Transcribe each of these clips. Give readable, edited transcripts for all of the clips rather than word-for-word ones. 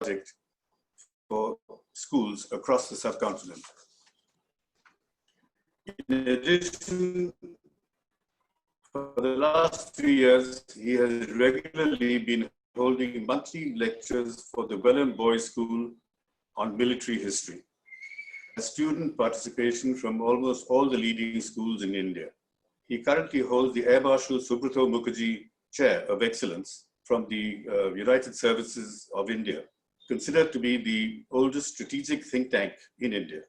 project for schools across the subcontinent. In addition, for the last 3 years, he has regularly been holding monthly lectures for the Welland Boys School on military history. Student participation from almost all the leading schools in India. He currently holds the Air Marshal Subrata Mukherjee Chair of Excellence from the United Services of India, considered to be the oldest strategic think tank in India.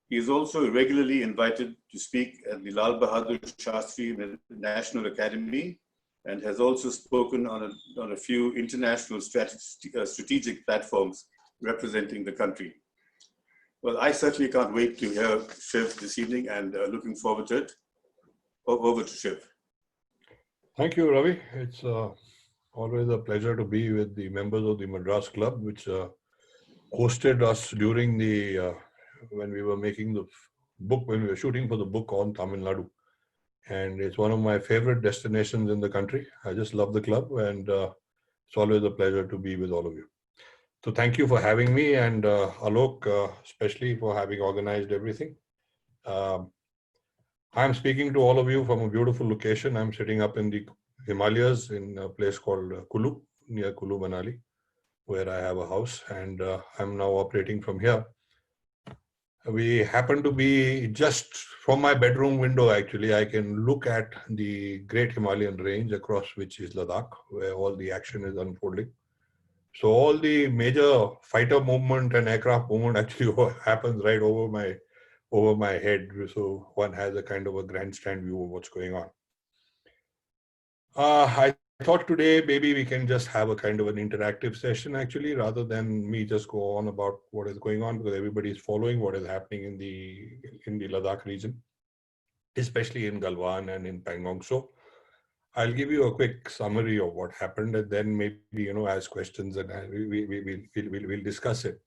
He is also regularly invited to speak at the Lal Bahadur Shastri National Academy and has also spoken on a few international strategic platforms representing the country. Well, I certainly can't wait to hear Shiv this evening and looking forward to it. Over to Shiv. Thank you, Ravi. It's always a pleasure to be with the members of the Madras Club, which hosted us during the, when we were making the book, when we were shooting for the book on Tamil Nadu. And it's one of my favorite destinations in the country. I just love the club, and it's always a pleasure to be with all of you. So thank you for having me, and Alok, especially for having organized everything. I'm speaking to all of you from a beautiful location. I'm sitting up in the Himalayas in a place called Kulu, near Kulu, Manali, where I have a house, and I'm now operating from here. We happen to be just from my bedroom window, actually. I can look at the great Himalayan range across which is Ladakh, where all the action is unfolding. So all the major fighter movement and aircraft movement actually happens right over my head. So one has a kind of a grandstand view of what's going on. I thought today maybe we can just have a kind of an interactive session, actually, rather than me just go on about what is going on, because everybody is following what is happening in the Ladakh region, especially in Galwan and in Pangong. So I'll give you a quick summary of what happened, and then maybe, ask questions, and we'll discuss it.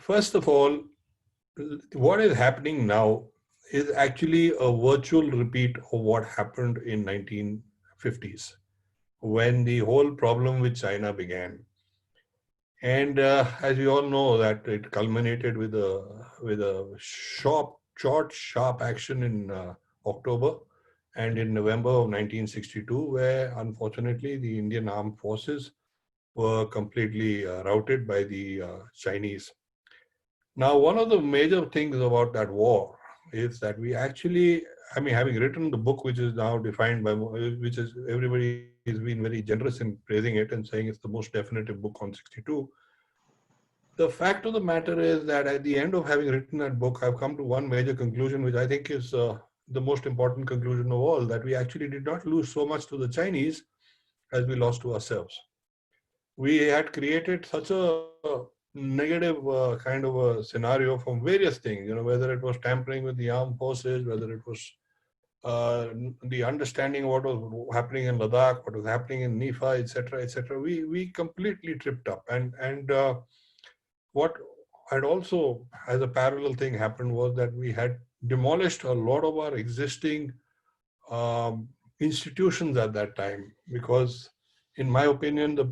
First of all, what is happening now is actually a virtual repeat of what happened in 1950s, when the whole problem with China began. And as we all know, that it culminated with a short, sharp action in October and in November of 1962, where unfortunately the Indian armed forces were completely routed by the Chinese. Now, one of the major things about that war is that we actually, having written the book, which is now defined by, which is, everybody has been very generous in praising it and saying it's the most definitive book on 62. The fact of the matter is that at the end of having written that book, I've come to one major conclusion, which I think is the most important conclusion of all, that we actually did not lose so much to the Chinese as we lost to ourselves. We had created such a negative kind of a scenario from various things, whether it was tampering with the armed forces, whether it was the understanding of what was happening in Ladakh, what was happening in Nifa, etc., etc. We completely tripped up. And what had also, as a parallel thing, happened was that we had demolished a lot of our existing institutions at that time, because in my opinion, the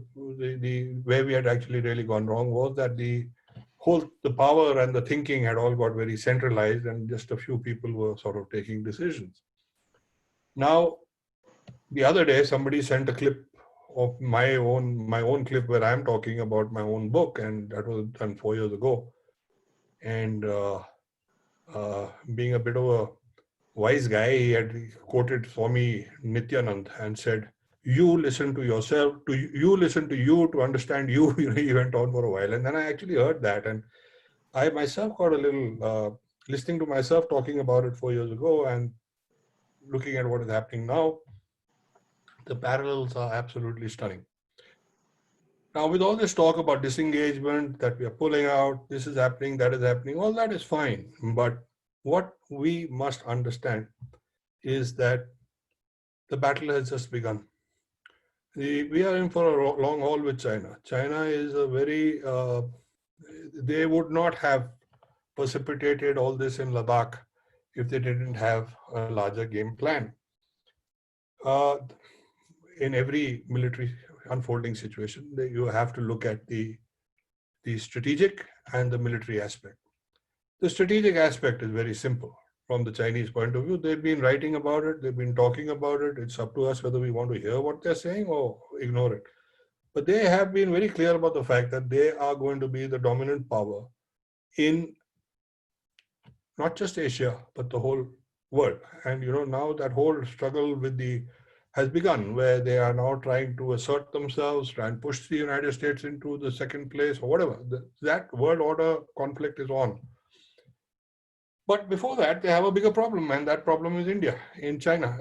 where we had actually really gone wrong was that the power and the thinking had all got very centralized, and just a few people were sort of taking decisions. Now, the other day, somebody sent a clip of my own clip where I'm talking about my own book, and that was done 4 years ago. And being a bit of a wise guy, he had quoted Swami Nityanand and said, "You listen to yourself, you listen to you to understand you." He went on for a while, and then I actually heard that, and I myself got a little listening to myself talking about it 4 years ago and looking at what is happening now. The parallels are absolutely stunning. Now, with all this talk about disengagement, that we are pulling out, this is happening, that is happening, all that is fine. But what we must understand is that the battle has just begun. We are in for a long haul with China. China is a very, they would not have precipitated all this in Ladakh if they didn't have a larger game plan. In every military unfolding situation. You have to look at the strategic and the military aspect. The strategic aspect is very simple. From the Chinese point of view, they've been writing about it, they've been talking about it. It's up to us whether we want to hear what they're saying or ignore it. But they have been very clear about the fact that they are going to be the dominant power in not just Asia, but the whole world. And now that whole struggle has begun, where they are now trying to assert themselves, try and push the United States into the second place or whatever. That world order conflict is on. But before that, they have a bigger problem, and that problem is India, in China,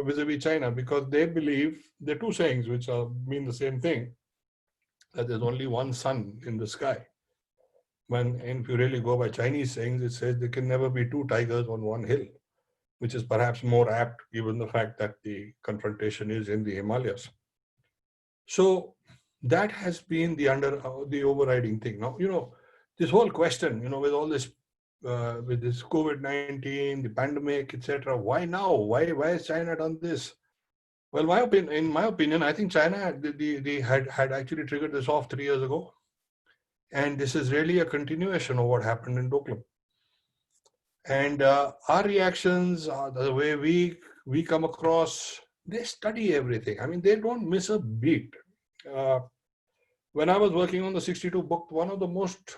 vis-a-vis China, because they believe, there are two sayings which mean the same thing, that there's only one sun in the sky. When, if you really go by Chinese sayings, it says there can never be two tigers on one hill, which is perhaps more apt given the fact that the confrontation is in the Himalayas. So that has been the overriding thing. Now, this whole question, with all this, with this COVID-19, the pandemic, etc. Why now? Why has China done this? Well, in my opinion, I think China had actually triggered this off 3 years ago. And this is really a continuation of what happened in Doklam. And our reactions, the way we come across, they study everything. I mean, they don't miss a beat. When I was working on the 62 book, one of the most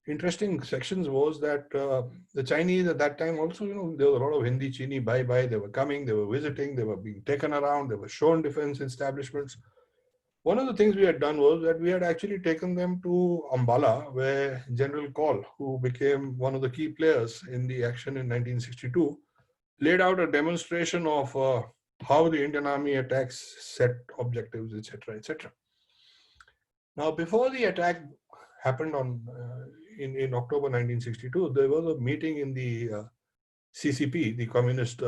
interesting sections was that the Chinese at that time also, there was a lot of Hindi Chini bye-bye. They were coming, they were visiting, they were being taken around, they were shown defense establishments. One of the things we had done was that we had actually taken them to Ambala, where General Kaul, who became one of the key players in the action in 1962, laid out a demonstration of how the Indian Army attacks set objectives, etc., etc. Now, before the attack happened in October 1962, there was a meeting in the CCP, the Communist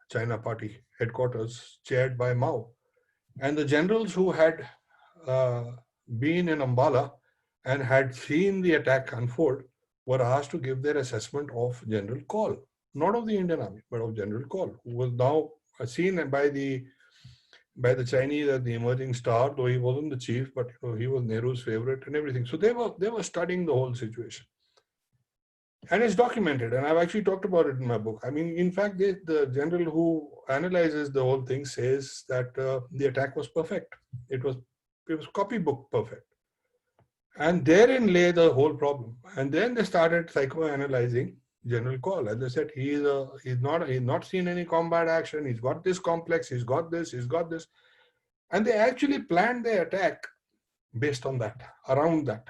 China Party headquarters, chaired by Mao. And the generals who had been in Ambala and had seen the attack unfold were asked to give their assessment of General Kaul, not of the Indian Army, but of General Kaul, who was now seen by the Chinese as the emerging star, though he wasn't the chief, but he was Nehru's favorite and everything. So they were studying the whole situation. And it's documented, and I've actually talked about it in my book. I mean, in fact, the general who analyzes the whole thing says that the attack was perfect. It was copybook perfect. And therein lay the whole problem. And then they started psychoanalyzing General Kaul, and they said he's not seen any combat action. He's got this complex. He's got this. And they actually planned their attack based on that, around that,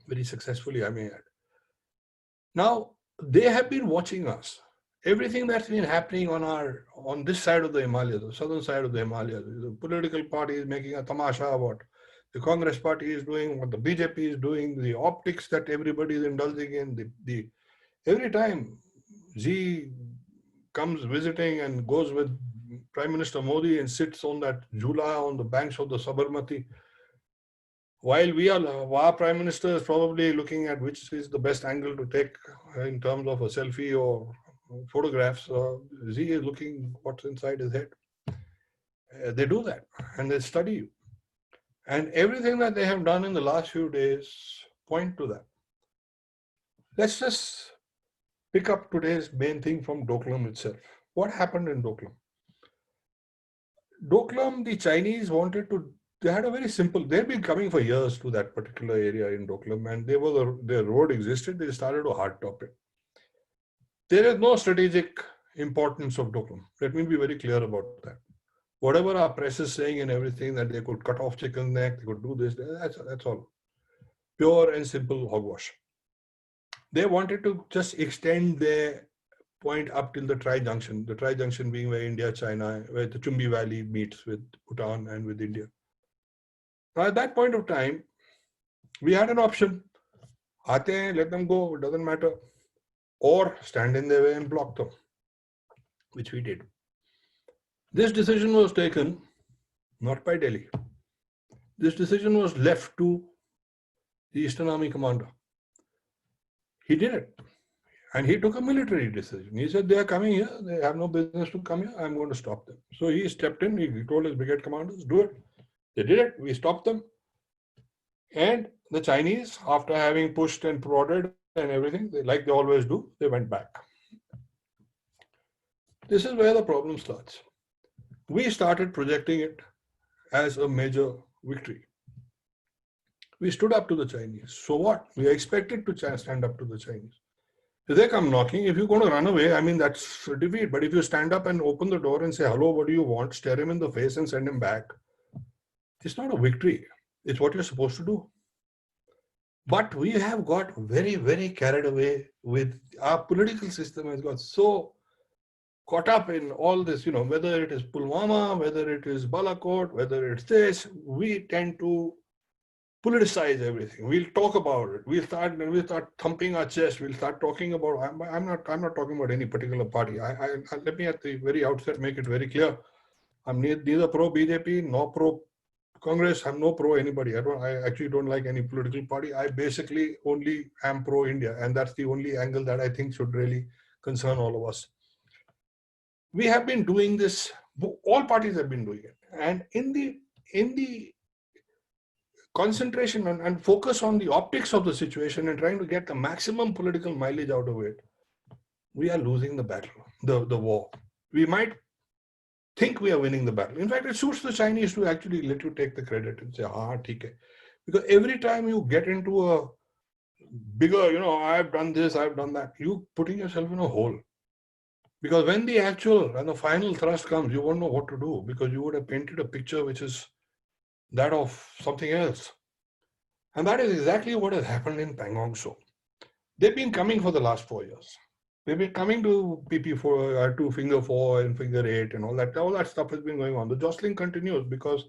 very successfully, I may add. Now, they have been watching us. Everything that's been happening on this side of the Himalayas, the southern side of the Himalayas, the political party is making a tamasha of what the Congress party is doing, what the BJP is doing, the optics that everybody is indulging in. Every time Xi comes visiting and goes with Prime Minister Modi and sits on that jhula on the banks of the Sabarmati, while our Prime Minister is probably looking at which is the best angle to take in terms of a selfie or photographs, Xi is looking what's inside his head. They do that and they study you. And everything that they have done in the last few days point to that. Let's just pick up today's main thing from Doklam itself. What happened in Doklam? Doklam, the Chinese they had a very simple, they've been coming for years to that particular area in Doklam, and their road existed, they started to hardtop it. There is no strategic importance of Doklam. Let me be very clear about that. Whatever our press is saying and everything, that they could cut off chicken neck, they could do this, that's all. Pure and simple hogwash. They wanted to just extend their point up till the Tri-Junction. The Tri-Junction being where India, China, where the Chumbi Valley meets with Bhutan and with India. Now at that point of time, we had an option. Aate hain, let them go, it doesn't matter. Or stand in their way and block them, which we did. This decision was taken not by Delhi. This decision was left to the Eastern Army commander. He did it. And he took a military decision. He said, they are coming here. They have no business to come here. I'm going to stop them. So he stepped in. He told his brigade commanders, do it. They did it. We stopped them. And the Chinese, after having pushed and prodded and everything, like they always do, they went back. This is where the problem starts. We started projecting it as a major victory. We stood up to the Chinese. So what? We expected to stand up to the Chinese. If they come knocking, if you're going to run away, I mean, that's a defeat. But if you stand up and open the door and say, hello, what do you want? Stare him in the face and send him back. It's not a victory. It's what you're supposed to do. But we have got very, very carried away with our political system has got so caught up in all this, whether it is Pulwama, whether it is Balakot, whether it's this, we tend to politicize everything. We'll talk about it. We'll start thumping our chest. We'll start talking about. I'm not talking about any particular party. Let me at the very outset make it very clear. I'm neither pro BJP nor pro Congress. I'm no pro anybody. I actually don't like any political party. I basically only am pro India, and that's the only angle that I think should really concern all of us. We have been doing this. All parties have been doing it, and in the concentration and focus on the optics of the situation and trying to get the maximum political mileage out of it, we are losing the battle, the war. We might think we are winning the battle. In fact, it suits the Chinese to actually let you take the credit and say, theek hai. Because every time you get into a bigger, I've done this, I've done that, you putting yourself in a hole. Because when the actual and the final thrust comes, you won't know what to do because you would have painted a picture which is that of something else. And that is exactly what has happened in Pangong Tso. They've been coming for the last 4 years. They've been coming to PP4, to Finger 4 and Figure 8 and all that. All that stuff has been going on. The jostling continues because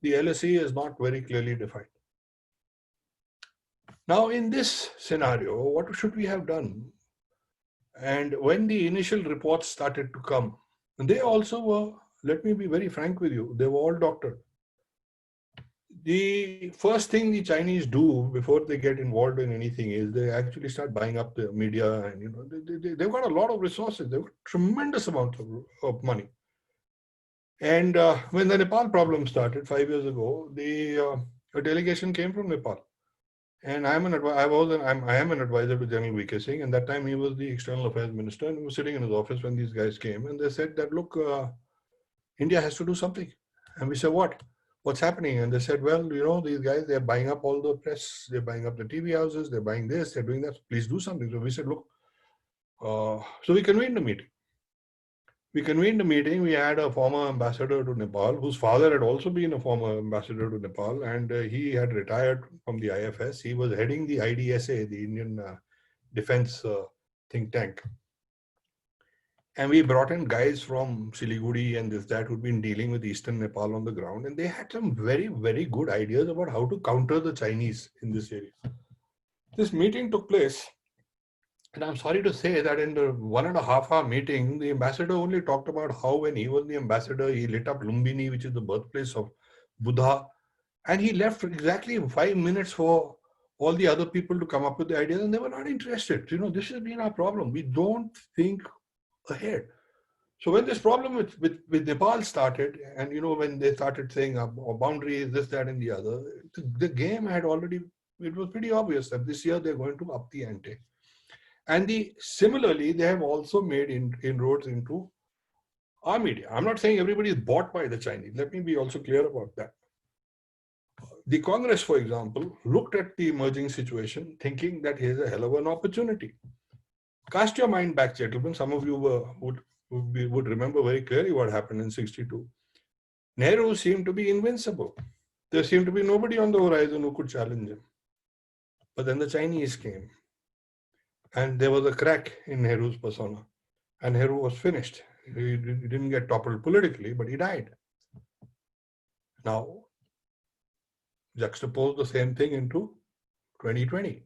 the LSE is not very clearly defined. Now, in this scenario, what should we have done? And when the initial reports started to come, they also were, let me be very frank with you, they were all doctored. The first thing the Chinese do before they get involved in anything is they actually start buying up the media, and they've got a lot of resources. They've got tremendous amounts of money. And when the Nepal problem started 5 years ago, a delegation came from Nepal, and I am an advisor to General VK Singh, and that time he was the External Affairs Minister, and he was sitting in his office when these guys came, and they said that, look, India has to do something. And we said, what? What's happening? And they said, well, these guys, they're buying up all the press, they're buying up the TV houses, they're buying this, they're doing that. Please do something. So we said, look, so we convened a meeting. We had a former ambassador to Nepal, whose father had also been a former ambassador to Nepal, and he had retired from the IFS. He was heading the IDSA, the Indian Defense think tank. And we brought in guys from Siliguri and that who'd been dealing with Eastern Nepal on the ground. And they had some very, very good ideas about how to counter the Chinese in this area. This meeting took place. And I'm sorry to say that in the 1.5 hour meeting, the ambassador only talked about how when he was the ambassador, he lit up Lumbini, which is the birthplace of Buddha. And he left exactly 5 minutes for all the other people to come up with the ideas. And they were not interested. This has been our problem. We don't think ahead. So when this problem with Nepal started, and when they started saying boundaries, this, that, and the other, the game had already, it was pretty obvious that this year they're going to up the ante. And similarly, they have also made inroads into our media. I'm not saying everybody is bought by the Chinese. Let me be also clear about that. The Congress, for example, looked at the emerging situation thinking that here's a hell of an opportunity. Cast your mind back, gentlemen. Some of you would remember very clearly what happened in '62. Nehru seemed to be invincible. There seemed to be nobody on the horizon who could challenge him. But then the Chinese came. And there was a crack in Nehru's persona. And Nehru was finished. He didn't get toppled politically, but he died. Now, juxtapose the same thing into 2020.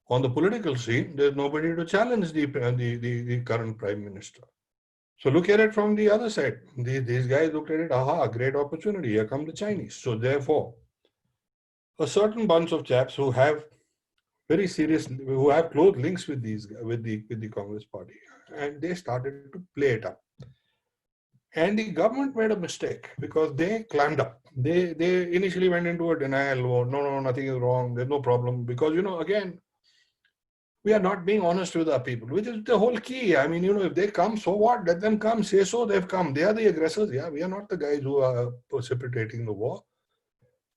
On the political scene, there's nobody to challenge the current prime minister. So look at it from the other side. These guys looked at it, great opportunity, here come the Chinese. So therefore, a certain bunch of chaps who have who have close links with the Congress party, and they started to play it up. And the government made a mistake because they climbed up. They initially went into a denial. Oh, no, nothing is wrong. There's no problem. Because, again, we are not being honest with our people, which is the whole key. I mean, if they come, so what? Let them come. Say so, they've come. They are the aggressors. Yeah, we are not the guys who are precipitating the war.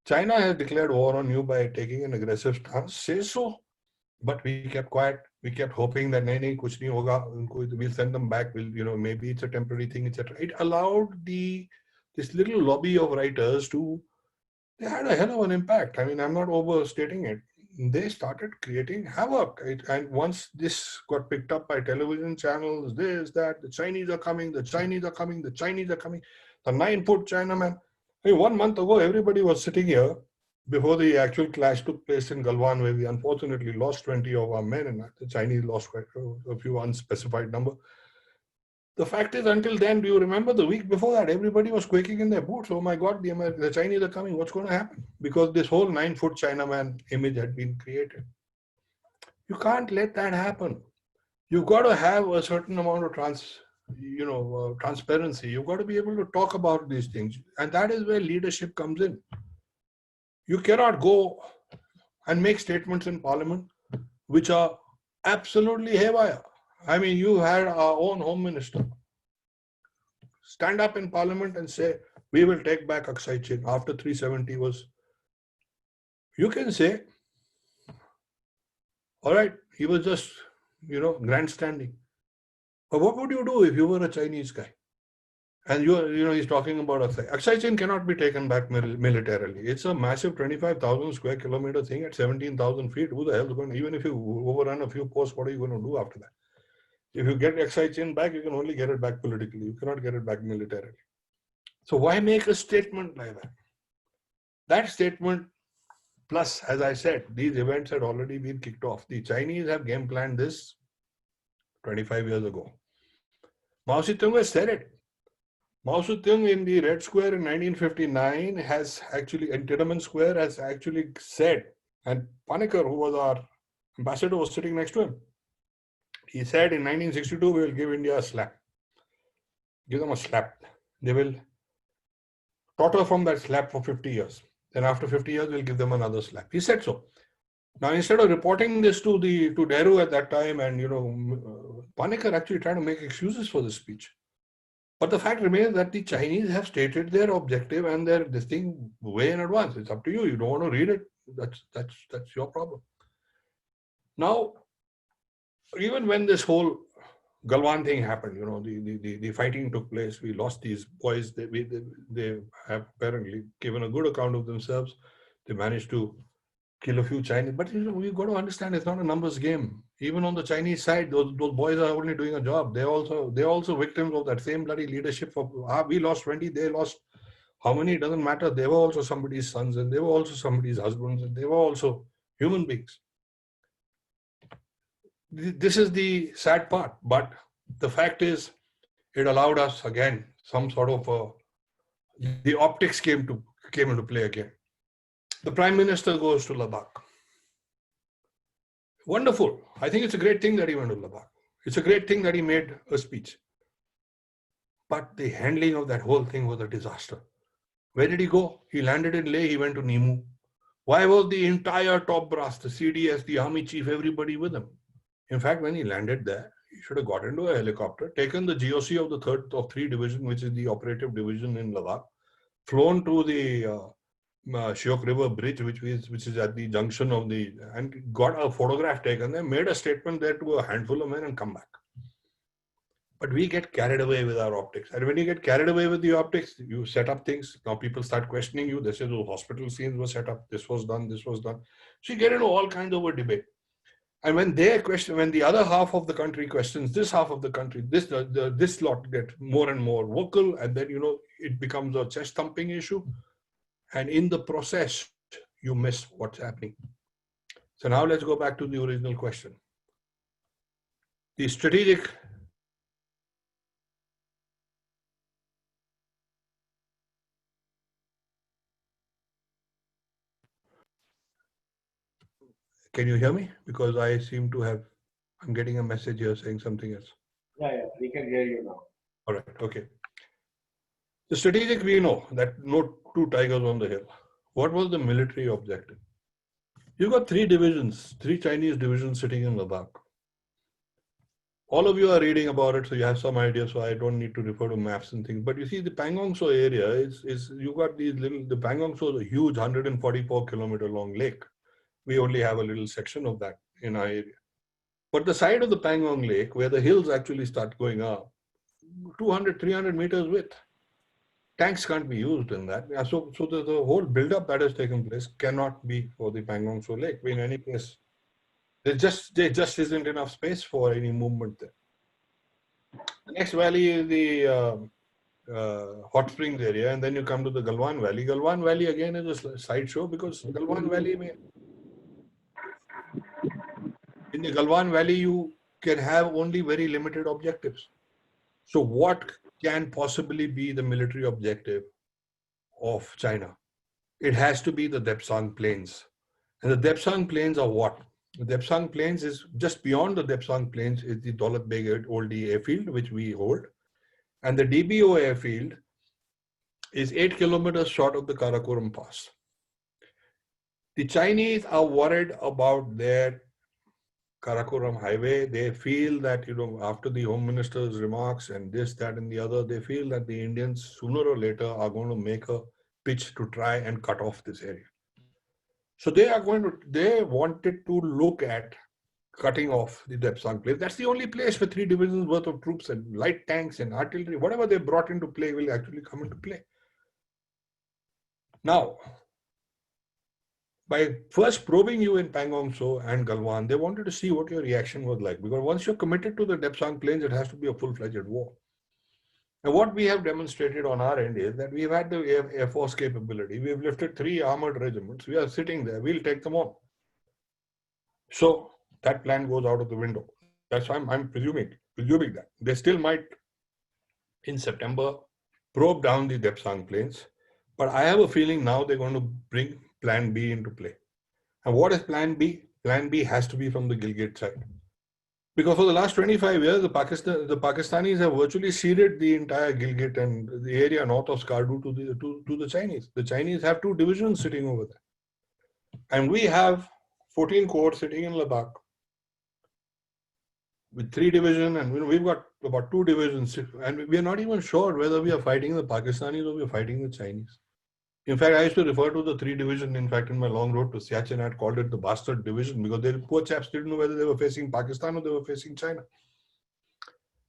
China has declared war on you by taking an aggressive stance. Say so. But we kept quiet. We kept hoping that nahi, kuch nahi hoga. We'll send them back. Maybe it's a temporary thing, etc. It allowed this little lobby of writers they had a hell of an impact. I mean, I'm not overstating it. They started creating havoc. And once this got picked up by television channels, this, that, the Chinese are coming, the Chinese are coming, the Chinese are coming, the 9-foot Chinaman. I mean, 1 month ago, everybody was sitting here before the actual clash took place in Galwan, where we unfortunately lost 20 of our men, and the Chinese lost quite a few unspecified number. The fact is, until then, do you remember the week before that, everybody was quaking in their boots. Oh my God, the Chinese are coming. What's going to happen? Because this whole 9-foot Chinaman image had been created. You can't let that happen. You've got to have a certain amount of transparency. You've got to be able to talk about these things. And that is where leadership comes in. You cannot go and make statements in parliament which are absolutely haywire. I mean, you had our own home minister stand up in parliament and say, we will take back Aksai Chin after 370 was. You can say, all right, he was just, grandstanding. But what would you do if you were a Chinese guy? And he's talking about Aksai. Aksai Chin cannot be taken back militarily. It's a massive 25,000 square kilometer thing at 17,000 feet. Who the hell is going to, even if you overrun a few posts, what are you going to do after that? If you get Aksai Chin back, you can only get it back politically. You cannot get it back militarily. So why make a statement like that? That statement, plus, as I said, these events had already been kicked off. The Chinese have game planned this 25 years ago. Mao Zedong has said it. Mao Zedong in the Red Square in 1959 has actually, in Tiananmen Square, has actually said, and Panikkar, who was our ambassador, was sitting next to him. He said in 1962, we will give India a slap. Give them a slap. They will totter from that slap for 50 years. Then after 50 years, we'll give them another slap. He said so. Now, instead of reporting this to Nehru at that time, and Panikkar actually tried to make excuses for this speech. But the fact remains that the Chinese have stated their objective and this thing way in advance. It's up to you. You don't want to read it. That's your problem. Now, even when this whole Galwan thing happened, the fighting took place. We lost these boys. They have apparently given a good account of themselves. They managed to kill a few Chinese. But we've got to understand it's not a numbers game. Even on the Chinese side, those boys are only doing a job. They're also victims of that same bloody leadership. We lost 20, they lost how many? It doesn't matter. They were also somebody's sons, and they were also somebody's husbands, and they were also human beings. This is the sad part, but the fact is, it allowed us again some sort of the optics came into play again. The Prime Minister goes to Ladakh. Wonderful. I think it's a great thing that he went to Ladakh. It's a great thing that he made a speech. But the handling of that whole thing was a disaster. Where did he go? He landed in Leh. He went to Nimu. Why was the entire top brass, the CDS, the army chief, everybody with him? In fact, when he landed there, he should have got into a helicopter, taken the GOC of the 3rd of 3 division, which is the operative division in Ladakh, flown to the Shiok River Bridge, which is at the junction of and got a photograph taken there, made a statement there to a handful of men and come back. But we get carried away with our optics. And when you get carried away with the optics, you set up things. Now people start questioning you. They say, the hospital scenes were set up. This was done. This was done. So you get into all kinds of a debate. And when the other half of the country questions this half of the country, this lot get more and more vocal, and then, it becomes a chest thumping issue. And in the process, you miss what's happening. So now let's go back to the original question. The strategic Can you hear me? Because I seem to I'm getting a message here saying something else. Yeah, we can hear you now. All right, okay. The strategic, we know that no two tigers on the hill. What was the military objective? You got three divisions, three Chinese divisions sitting in Ladakh. All of you are reading about it, so you have some idea. So I don't need to refer to maps and things. But you see, the Pangong Tso area is you got these little. The Pangong Tso is a huge 144-kilometer long lake. We only have a little section of that in our area. But the side of the Pangong Lake, where the hills actually start going up, 200, 300 meters width. Tanks can't be used in that. So the whole build-up that has taken place cannot be for the Pangong Tso Lake in any place. There just isn't enough space for any movement there. The next valley is the Hot Springs area, and then you come to the Galwan Valley. Galwan Valley again is a sideshow because Galwan Valley, in the Galwan Valley, you can have only very limited objectives. So what can possibly be the military objective of China? It has to be the Depsang Plains. And the Depsang Plains are what? The Depsang Plains is just beyond the Depsang Plains is the Daulat Beg Oldie Airfield, which we hold. And the DBO airfield is 8 kilometers short of the Karakoram Pass. The Chinese are worried about their Karakoram highway. They feel that, after the Home Minister's remarks and this, that, and the other, they feel that the Indians sooner or later are going to make a pitch to try and cut off this area. So they wanted to look at cutting off the Depsang place. That's the only place where 3 divisions worth of troops and light tanks and artillery, whatever they brought into play will actually come into play. Now, by first probing you in Pangong Tso and Galwan, they wanted to see what your reaction was like. Because once you're committed to the Depsang Plains, it has to be a full-fledged war. And what we have demonstrated on our end is that we've had the Air Force capability. We've lifted 3 armored regiments. We are sitting there. We'll take them on. So that plan goes out of the window. That's why I'm presuming that. They still might, in September, probe down the Depsang Plains. But I have a feeling now they're going to bring Plan B into play. And what is Plan B? Plan B has to be from the Gilgit side. Because for the last 25 years, the Pakistanis have virtually ceded the entire Gilgit and the area north of Skardu to the Chinese. The Chinese have 2 divisions sitting over there. And we have 14 corps sitting in Ladakh with 3 divisions, and we've got about 2 divisions. And we're not even sure whether we are fighting the Pakistanis or we're fighting the Chinese. In fact, I used to refer to the 3 division. In fact, in my long road to Siachen, I had called it the bastard division because the poor chaps didn't know whether they were facing Pakistan or they were facing China.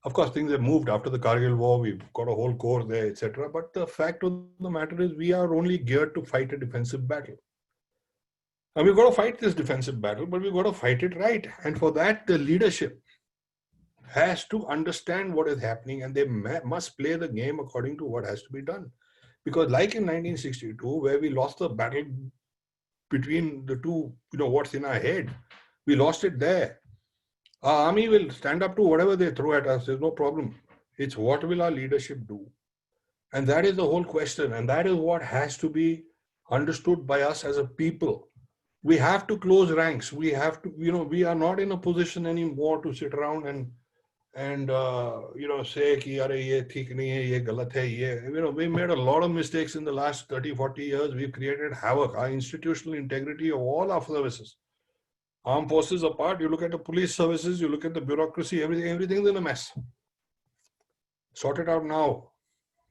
Of course, things have moved after the Kargil war. We've got a whole corps there, etc. But the fact of the matter is we are only geared to fight a defensive battle. And we've got to fight this defensive battle, but we've got to fight it right. And for that, the leadership has to understand what is happening, and they must play the game according to what has to be done. Because like in 1962, where we lost the battle between the two, what's in our head, we lost it there. Our army will stand up to whatever they throw at us. There's no problem. It's what will our leadership do? And that is the whole question. And that is what has to be understood by us as a people. We have to close ranks. We have to, we are not in a position anymore to sit around and say ki yaar ye theek nahi hai, ye galat hai, we made a lot of mistakes in the last 30, 40 years. We've created havoc. Our institutional integrity of all our services, armed forces apart, you look at the police services, you look at the bureaucracy, everything's in a mess. Sort it out now.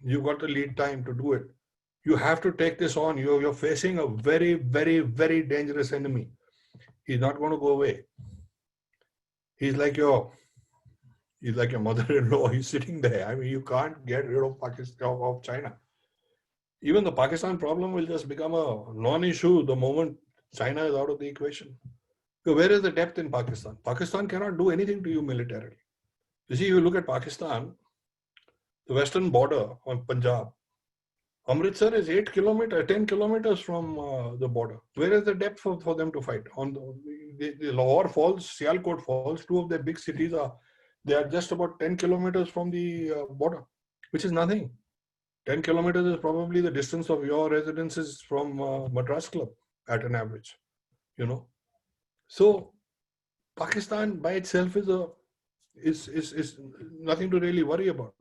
You've got the lead time to do it. You have to take this on. You're facing a very, very, very dangerous enemy. He's not going to go away. He's like your mother-in-law. He's sitting there. I mean, you can't get rid of Pakistan, of China. Even the Pakistan problem will just become a non-issue the moment China is out of the equation. So where is the depth in Pakistan? Pakistan cannot do anything to you militarily. You see, you look at Pakistan, the western border on Punjab. Amritsar is 10 kilometers from the border. Where is the depth for them to fight? On the Lahore Falls, Sialkot Falls, 2 of their big cities they are just about 10 kilometers from the border, which is nothing. 10 kilometers is probably the distance of your residences from Madras Club at an average, So Pakistan by itself is nothing to really worry about.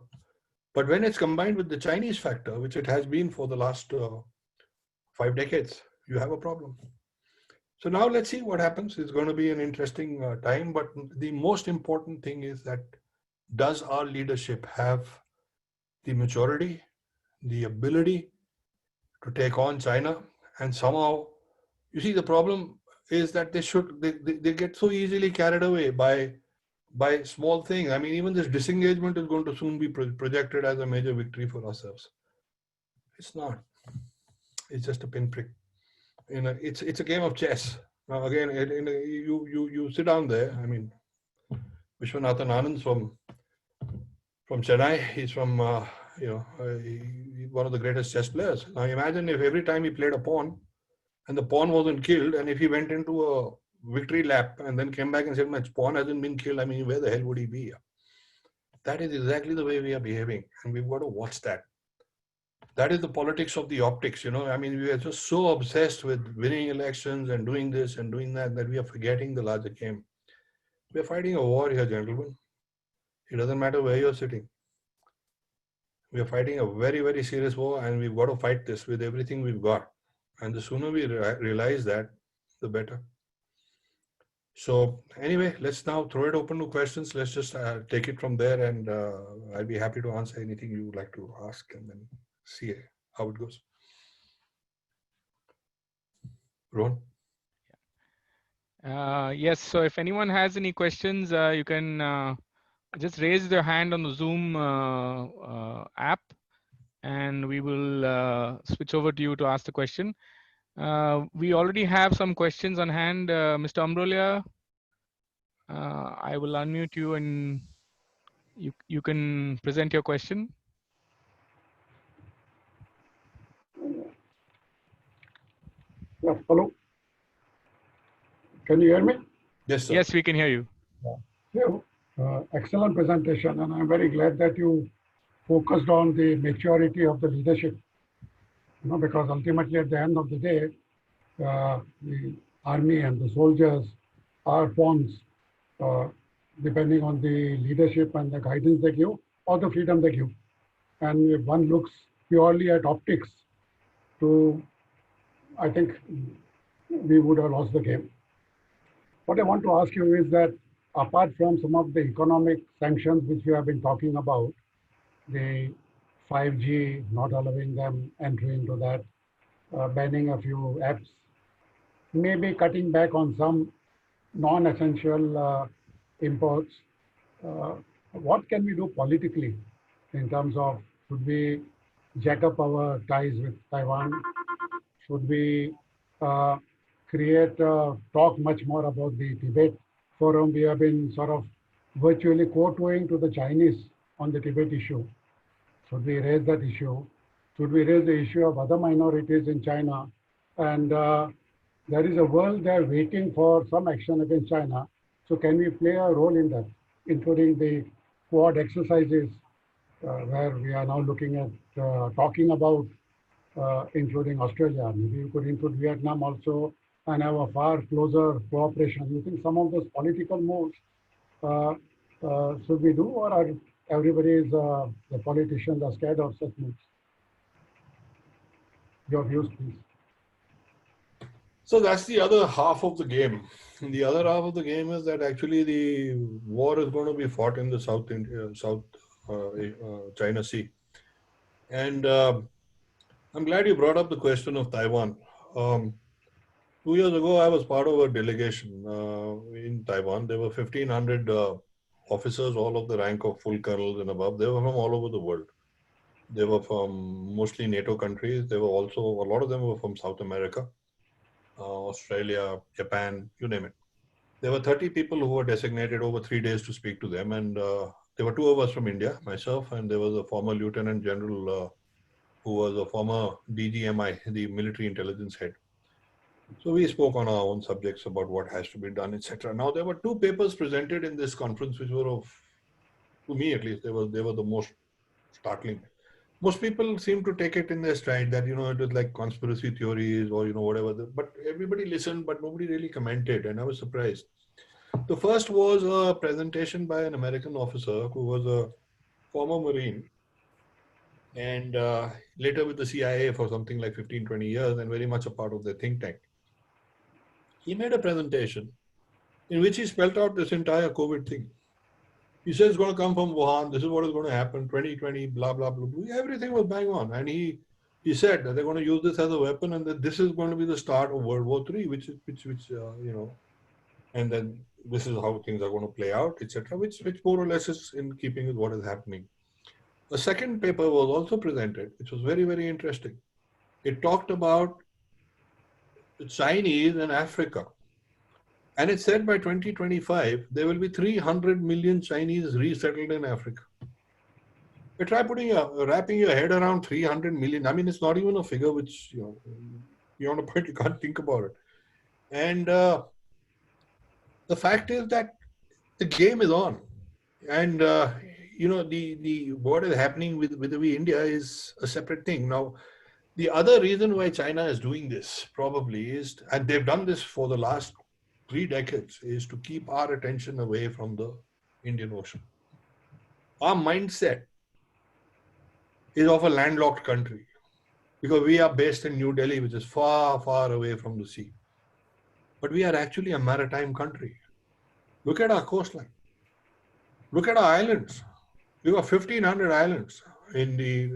But when it's combined with the Chinese factor, which it has been for the last 5 decades, you have a problem. So now let's see what happens. It's going to be an interesting time. But the most important thing is that, does our leadership have the maturity, the ability to take on China? And somehow, you see, the problem is that they get so easily carried away by small things. I mean, even this disengagement is going to soon be projected as a major victory for ourselves. It's not. It's just a pinprick. It's a game of chess. Now again, you sit down there. I mean, Vishwanathan Anand's from Chennai. He's from one of the greatest chess players. Now imagine if every time he played a pawn, and the pawn wasn't killed, and if he went into a victory lap and then came back and said, my pawn hasn't been killed, I mean, where the hell would he be? That is exactly the way we are behaving, and we've got to watch that. That is the politics of the optics, I mean, we are just so obsessed with winning elections and doing this and doing that we are forgetting the larger game. We are fighting a war here, gentlemen. It doesn't matter where you're sitting. We are fighting a very, very serious war, and we've got to fight this with everything we've got. And the sooner we realize that, the better. So anyway, let's now throw it open to questions. Let's just take it from there, and I'll be happy to answer anything you would like to ask, and then see how it goes. Ron? Yes, so if anyone has any questions, you can just raise your hand on the Zoom app, and we will switch over to you to ask the question. We already have some questions on hand. Mr. Ambrolia, I will unmute you and you can present your question. Yes, hello. Can you hear me? Yes, sir. Yes, we can hear you. Excellent presentation, and I'm very glad that you focused on the maturity of the leadership. Because ultimately, at the end of the day, the army and the soldiers are pawns, depending on the leadership and the guidance they give or the freedom they give. And if one looks purely at optics, I think we would have lost the game. What I want to ask you is that, apart from some of the economic sanctions which we have been talking about, the 5G, not allowing them entry into that, banning a few apps, maybe cutting back on some non-essential imports, what can we do politically in terms of, should we jack up our ties with Taiwan? Should we talk much more about the Tibet forum? We have been sort of virtually kowtowing to the Chinese on the Tibet issue. Should we raise that issue? Should we raise the issue of other minorities in China? And there is a world there waiting for some action against China. So can we play a role in that, including the Quad exercises, where we are now looking at talking about including Australia? Maybe you could include Vietnam also and have a far closer cooperation. You think some of those political moves should we do, or are the politicians are scared of such moves? Your views, please. So that's the other half of the game. The other half of the game is that actually the war is going to be fought in the South China Sea. And I'm glad you brought up the question of Taiwan. 2 years ago, I was part of a delegation in Taiwan. There were 1,500 officers, all of the rank of full colonels and above. They were from all over the world. They were from mostly NATO countries. They were also, a lot of them were from South America, Australia, Japan, you name it. There were 30 people who were designated over 3 days to speak to them. And there were 2 of us from India, myself, and there was a former Lieutenant General who was a former DGMI, the military intelligence head. So we spoke on our own subjects about what has to be done, etc. Now, there were 2 papers presented in this conference which were to me at least, they were the most startling. Most people seem to take it in their stride that, it was like conspiracy theories or, whatever. But everybody listened, but nobody really commented, and I was surprised. The first was a presentation by an American officer who was a former Marine, and later with the CIA for something like 15, 20 years, and very much a part of the think tank. He made a presentation in which he spelled out this entire COVID thing. He says it's going to come from Wuhan, this is what is going to happen, 2020, blah, blah, blah, blah. Everything was bang on. And he said that they're going to use this as a weapon and that this is going to be the start of World War III, which and then this is how things are going to play out, etc., which more or less is in keeping with what is happening. A second paper was also presented, which was very, very interesting. It talked about the Chinese in Africa. And it said by 2025, there will be 300 million Chinese resettled in Africa. But try wrapping your head around 300 million. I mean, it's not even a figure which, beyond a point, you can't think about it. And the fact is that the game is on. And, the what is happening with India is a separate thing. Now, the other reason why China is doing this probably is, and they've done this for the last 3 decades, is to keep our attention away from the Indian Ocean. Our mindset is of a landlocked country because we are based in New Delhi, which is far, far away from the sea. But we are actually a maritime country. Look at our coastline. Look at our islands. We've got 1,500 islands in the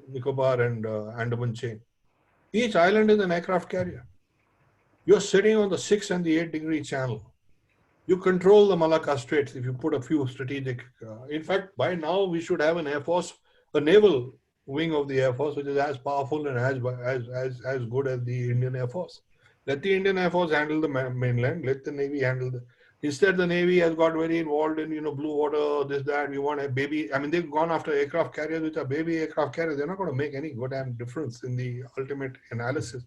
Nicobar and Andaman chain. Each island is an aircraft carrier. You're sitting on the 6 and the 8 degree channel. You control the Malacca Straits if you put a few strategic. In fact, by now we should have an Air Force, a naval wing of the Air Force, which is as powerful and as good as the Indian Air Force. Let the Indian Air Force handle the mainland. Let the Navy handle the. Instead, the Navy has got very involved in blue water, this, that. We want a baby. I mean, they've gone after aircraft carriers, which are baby aircraft carriers. They're not going to make any goddamn difference in the ultimate analysis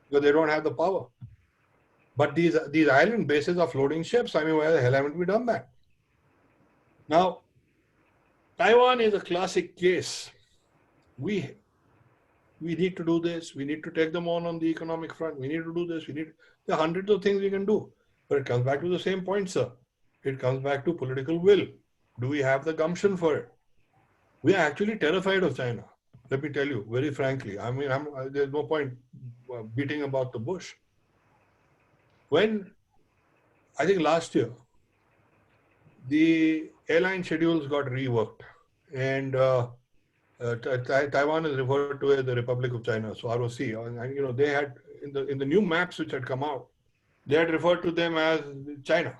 because they don't have the power. But these island bases are floating ships. I mean, why the hell haven't we done that? Now, Taiwan is a classic case. We need to do this. We need to take them on the economic front. We need to do this. There are hundreds of things we can do. But it comes back to the same point, sir. It comes back to political will. Do we have the gumption for it? We are actually terrified of China. Let me tell you, very frankly. I mean, there's no point beating about the bush. When, I think last year, the airline schedules got reworked and Taiwan is referred to as the Republic of China, so ROC. And they had, in the new maps which had come out, they had referred to them as China.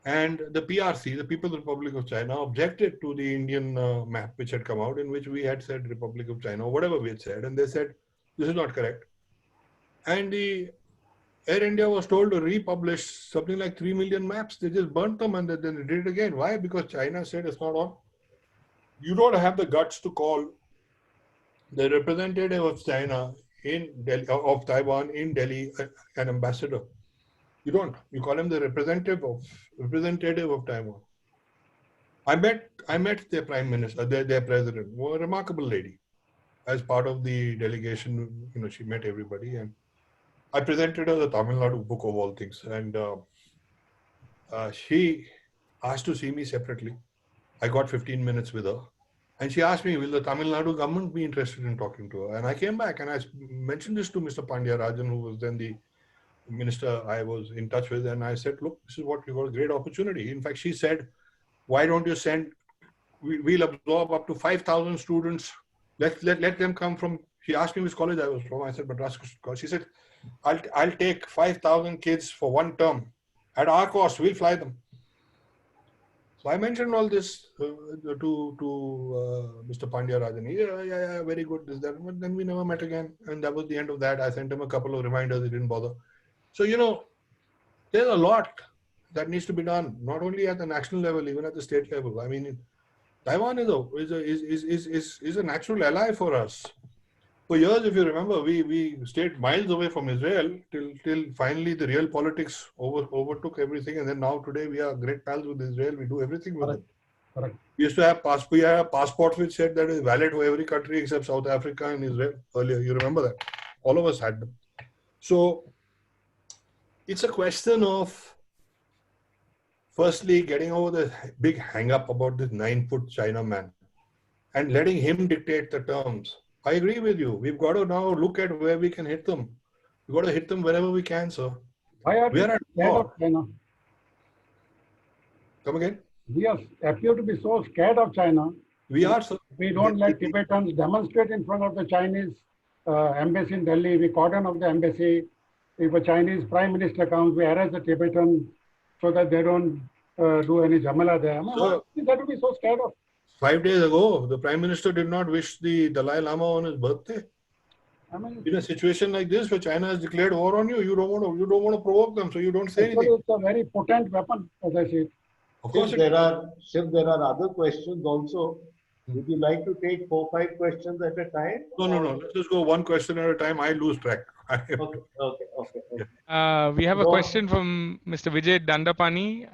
And the PRC, the People's Republic of China, objected to the Indian map which had come out in which we had said Republic of China, or whatever we had said. And they said, this is not correct. And the Air India was told to republish something like 3 million maps. They just burnt them and then they did it again. Why? Because China said it's not on. You don't have the guts to call the representative of China in Delhi, of Taiwan in Delhi, an ambassador. You don't. You call him the representative of Taiwan. I met their prime minister, their president, a remarkable lady. As part of the delegation, she met everybody, and I presented her the Tamil Nadu book of all things, and she asked to see me separately. I got 15 minutes with her, and she asked me, will the Tamil Nadu government be interested in talking to her? And I came back and I mentioned this to Mr. Pandya Rajan, who was then the minister I was in touch with, and I said, look, this is what we got, a great opportunity. In fact, she said, why don't you send, we'll absorb up to 5,000 students. Let them come from, she asked me which college I was from. I said, Madras College. She said, I'll take 5,000 kids for one term. At our cost, we'll fly them. So I mentioned all this to Mr. Pandya Rajan. Yeah, very good, this, that. But then we never met again. And that was the end of that. I sent him a couple of reminders. He didn't bother. So, there's a lot that needs to be done, not only at the national level, even at the state level. I mean, Taiwan is a natural ally for us. For years, if you remember, we stayed miles away from Israel till finally the real politics overtook everything. And then now today we are great pals with Israel. We do everything with them. Correct. We used to have passports which said that is valid for every country except South Africa and Israel earlier. You remember that? All of us had them. So it's a question of firstly getting over the big hang up about this 9-foot China man and letting him dictate the terms. I agree with you. We've got to now look at where we can hit them. We've got to hit them wherever we can, sir. Why are we We're at scared war. of China? Come again? We appear to be so scared of China. We are, sir. We don't let Tibetans demonstrate in front of the Chinese embassy in Delhi. We cordon off the embassy. If a Chinese prime minister comes, we arrest the Tibetan so that they don't do any jamala there. So, That would be so scared of. 5 days ago, the Prime Minister did not wish the Dalai Lama on his birthday. I mean, In a situation like this, where China has declared war on you, you don't want to provoke them, so you don't say anything. It's a very potent weapon, as I see it. Of course, Shiv, there are other questions also. Would you like to take 4 or 5 questions at a time? No. Let's just go one question at a time. I lose track. Okay. We have a question from Mr. Vijay Dandapani.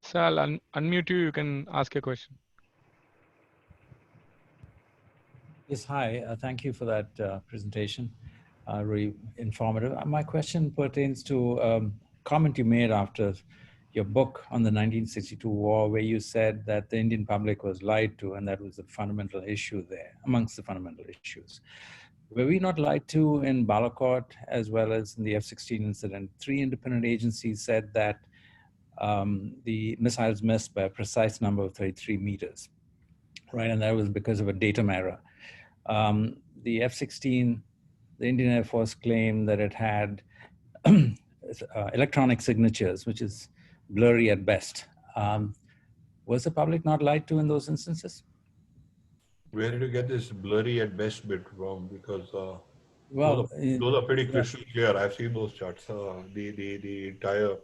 Sir, I'll unmute you. You can ask your question. Yes, hi. Thank you for that presentation. Really informative. My question pertains to a comment you made after your book on the 1962 war, where you said that the Indian public was lied to, and that was the fundamental issue there, amongst the fundamental issues. Were we not lied to in Balakot as well as in the F-16 incident? 3 independent agencies said that the missiles missed by a precise number of 33 meters, right? And that was because of a datum error. The F-16, the Indian Air Force claimed that it had electronic signatures, which is blurry at best. Was the public not lied to in those instances? Where did you get this blurry at best bit from? Because well, those are pretty crystal clear. I've seen those charts. The entire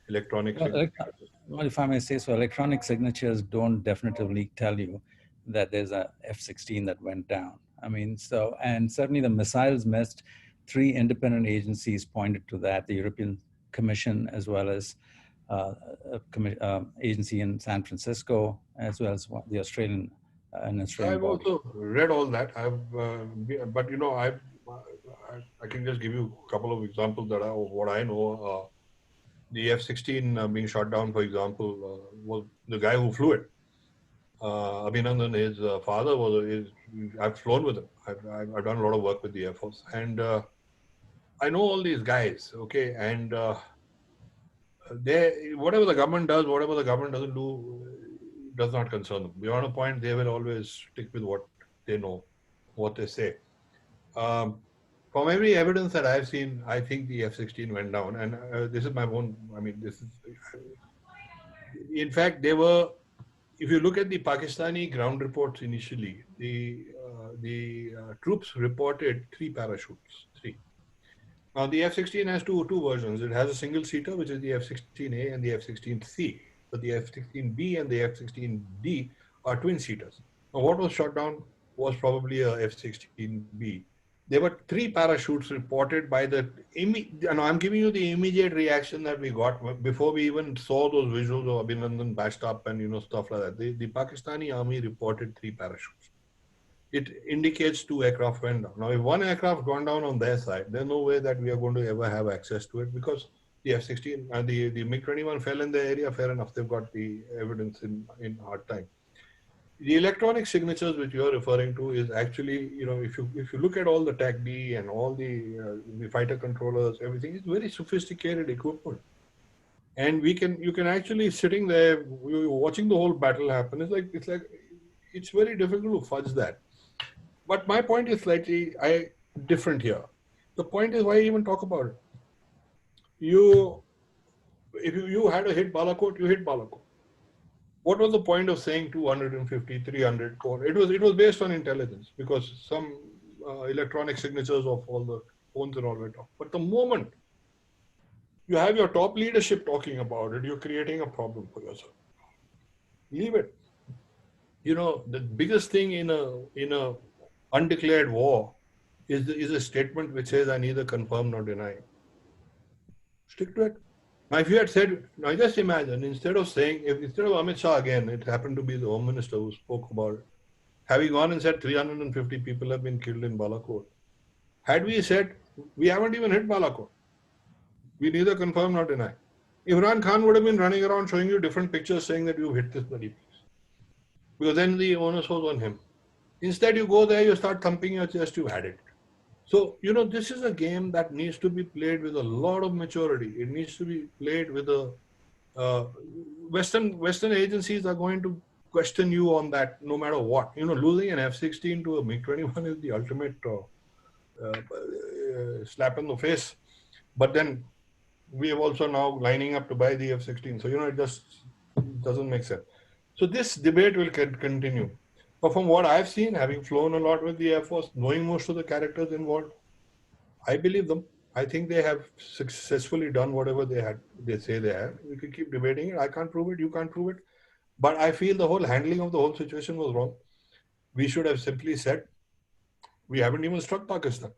electronic well, if I may say so, electronic signatures don't definitively tell you that there's a F-16 that went down. I mean, so, and certainly the missiles missed. 3 independent agencies pointed to that, the European Commission, as well as agency in San Francisco, as well as the Australian I've body. also read all that. But you know, I can just give you a couple of examples that of what I know. The F-16 being shot down, for example, was the guy who flew it. Abhinandan, his father I've flown with him. I've done a lot of work with the Air Force, and I know all these guys. Okay, and whatever the government does, whatever the government doesn't do, does not concern them. Beyond a point, they will always stick with what they know, what they say. From every evidence that I've seen, I think the F-16 went down, and this is my own. I mean, this is. In fact, they were. If you look at the Pakistani ground reports initially, the troops reported 3 parachutes. 3. Now the F-16 has two versions. It has a single seater, which is the F-16A and the F-16C. But the F-16B and the F-16D are twin seaters. Now what was shot down was probably a F-16B. There were 3 parachutes reported by and I'm giving you the immediate reaction that we got before we even saw those visuals of Abhinandan bashed up and stuff like that. The Pakistani army reported 3 parachutes. It indicates 2 aircraft went down. Now, if 1 aircraft gone down on their side, there's no way that we are going to ever have access to it, because the F-16 and the MiG-21 fell in the area. Fair enough, they've got the evidence in hard time. The electronic signatures which you are referring to is actually, if you look at all the TAC-D and all the fighter controllers, everything is very sophisticated equipment. And you can actually sitting there, watching the whole battle happen. It's very difficult to fudge that. But my point is slightly different here. The point is, why even talk about it? If you had to hit Balakot, you hit Balakot. What was the point of saying 250, 300? It was based on intelligence, because some electronic signatures of all the phones and all went off. But the moment you have your top leadership talking about it, you're creating a problem for yourself. Leave it. The biggest thing in a undeclared war is a statement which says, I neither confirm nor deny. Stick to it. Now, if you had said, now just imagine, instead of Amit Shah again, it happened to be the Home Minister who spoke about it, having gone and said 350 people have been killed in Balakot. Had we said, we haven't even hit Balakot, we neither confirm nor deny, Imran Khan would have been running around showing you different pictures saying that you've hit this bloody place. because then the onus was on him. Instead, you go there, you start thumping your chest, you've had it. So, this is a game that needs to be played with a lot of maturity. It needs to be played with a Western agencies are going to question you on that no matter what. Losing an F-16 to a MiG-21 is the ultimate slap in the face. But then we are also now lining up to buy the F-16. So, it just doesn't make sense. So this debate will continue. But from what I've seen, having flown a lot with the Air Force, knowing most of the characters involved, I believe them. I think they have successfully done whatever they say they have. We could keep debating it. I can't prove it. You can't prove it. But I feel the whole handling of the whole situation was wrong. We should have simply said, we haven't even struck Pakistan.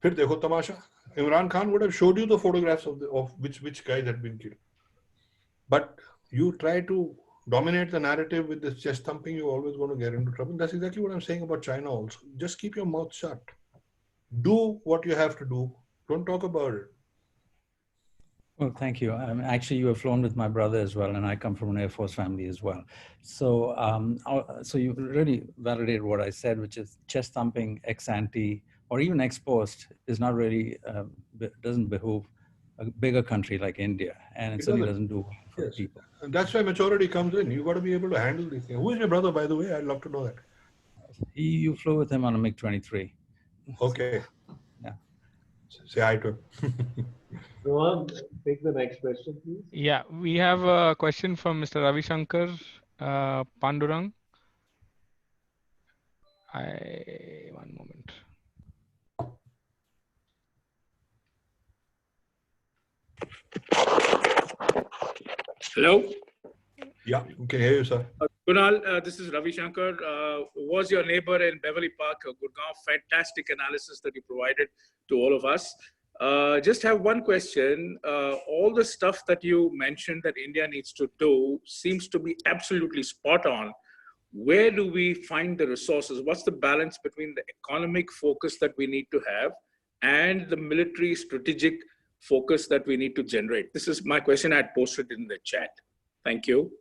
Fir dekho tamasha. Imran Khan would have showed you the photographs of which guys had been killed. But you try to dominate the narrative with this chest thumping, you're always going to get into trouble. That's exactly what I'm saying about China also. Just keep your mouth shut. Do what you have to do. Don't talk about it. Well, thank you. Actually, you have flown with my brother as well, and I come from an Air Force family as well. So, so you really validated what I said, which is chest thumping ex ante or even ex post is not really doesn't behoove a bigger country like India, and it certainly doesn't do for people. And that's where maturity comes in. You've got to be able to handle these things. Who is your brother, by the way? I'd love to know that. You flew with him on a MiG-23. Okay. Yeah. Say hi to him. Rohan, take the next question, please. Yeah, we have a question from Mr. Ravi Shankar Pandurang. One moment. Hello. Yeah, we can hear you, sir. Kunal, this is Ravi Shankar. Was your neighbor in Beverly Park, Gurgaon. Fantastic analysis that you provided to all of us. Just have one question. All the stuff that you mentioned that India needs to do seems to be absolutely spot on. Where do we find the resources? What's the balance between the economic focus that we need to have and the military strategic focus that we need to generate? This is my question. I had posted in the chat. Thank you.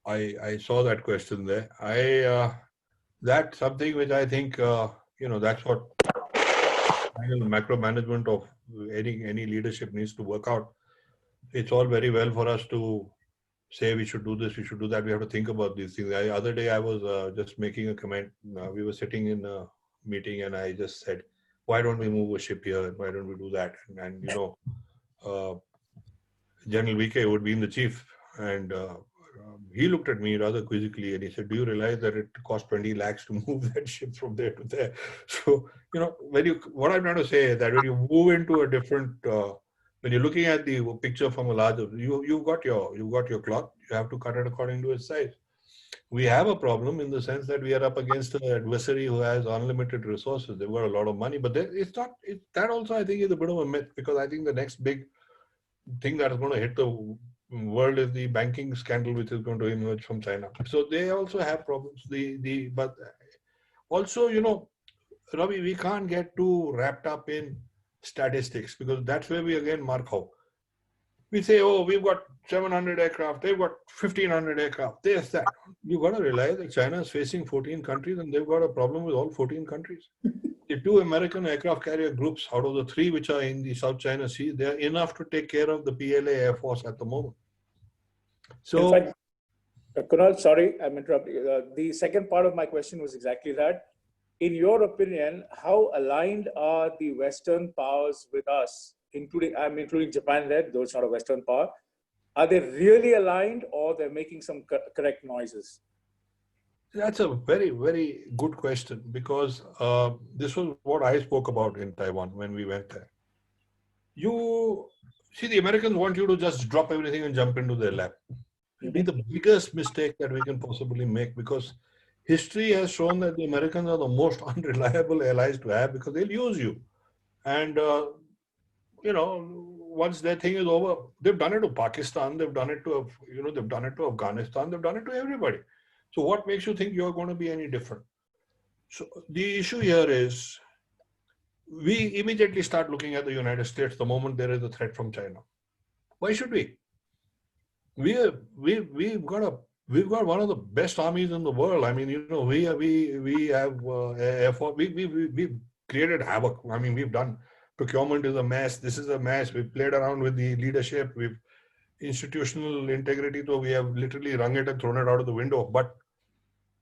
I saw that question there. That's something which I think, that's what macro management of any leadership needs to work out. It's all very well for us to say we should do this, we should do that. We have to think about these things. The other day I was just making a comment. We were sitting in a meeting and I just said, why don't we move a ship here? Why don't we do that? And General VK would be in the chief. And he looked at me rather quizzically and he said, do you realize that it cost 20 lakhs to move that ship from there to there? So, what I'm trying to say is that when you move into a different, when you're looking at the picture from a larger, you've got your cloth, you have to cut it according to its size. We have a problem in the sense that we are up against an adversary who has unlimited resources. They've got a lot of money, but that also I think is a bit of a myth, because I think the next big thing that is going to hit the world is the banking scandal, which is going to emerge from China. So they also have problems. But also, Ravi, we can't get too wrapped up in statistics, because that's where we again mark out. We say, oh, we've got 700 aircraft, they've got 1,500 aircraft, there's that. You've got to realize that China is facing 14 countries and they've got a problem with all 14 countries. The 2 American aircraft carrier groups out of the 3 which are in the South China Sea, they're enough to take care of the PLA Air Force at the moment. So, in fact, Kunal, sorry, I'm interrupting. The second part of my question was exactly that. In your opinion, how aligned are the Western powers with us, including Japan there, though it's not a Western power? Are they really aligned, or they're making some correct noises? That's a very, very good question, because this was what I spoke about in Taiwan when we went there. You see, the Americans want you to just drop everything and jump into their lap. It'll be the biggest mistake that we can possibly make, because history has shown that the Americans are the most unreliable allies to have, because they'll use you. And, once their thing is over, they've done it to Pakistan, they've done it to, they've done it to Afghanistan, they've done it to everybody. So what makes you think you're going to be any different? So the issue here is, we immediately start looking at the United States the moment there is a threat from China. Why should we? We've got a we've got one of the best armies in the world. I mean, you know, we have Air Force. We've created havoc. I mean, we've done procurement is a mess. This is a mess. We've played around with the leadership. We've institutional integrity, so we have literally wrung it and thrown it out of the window. But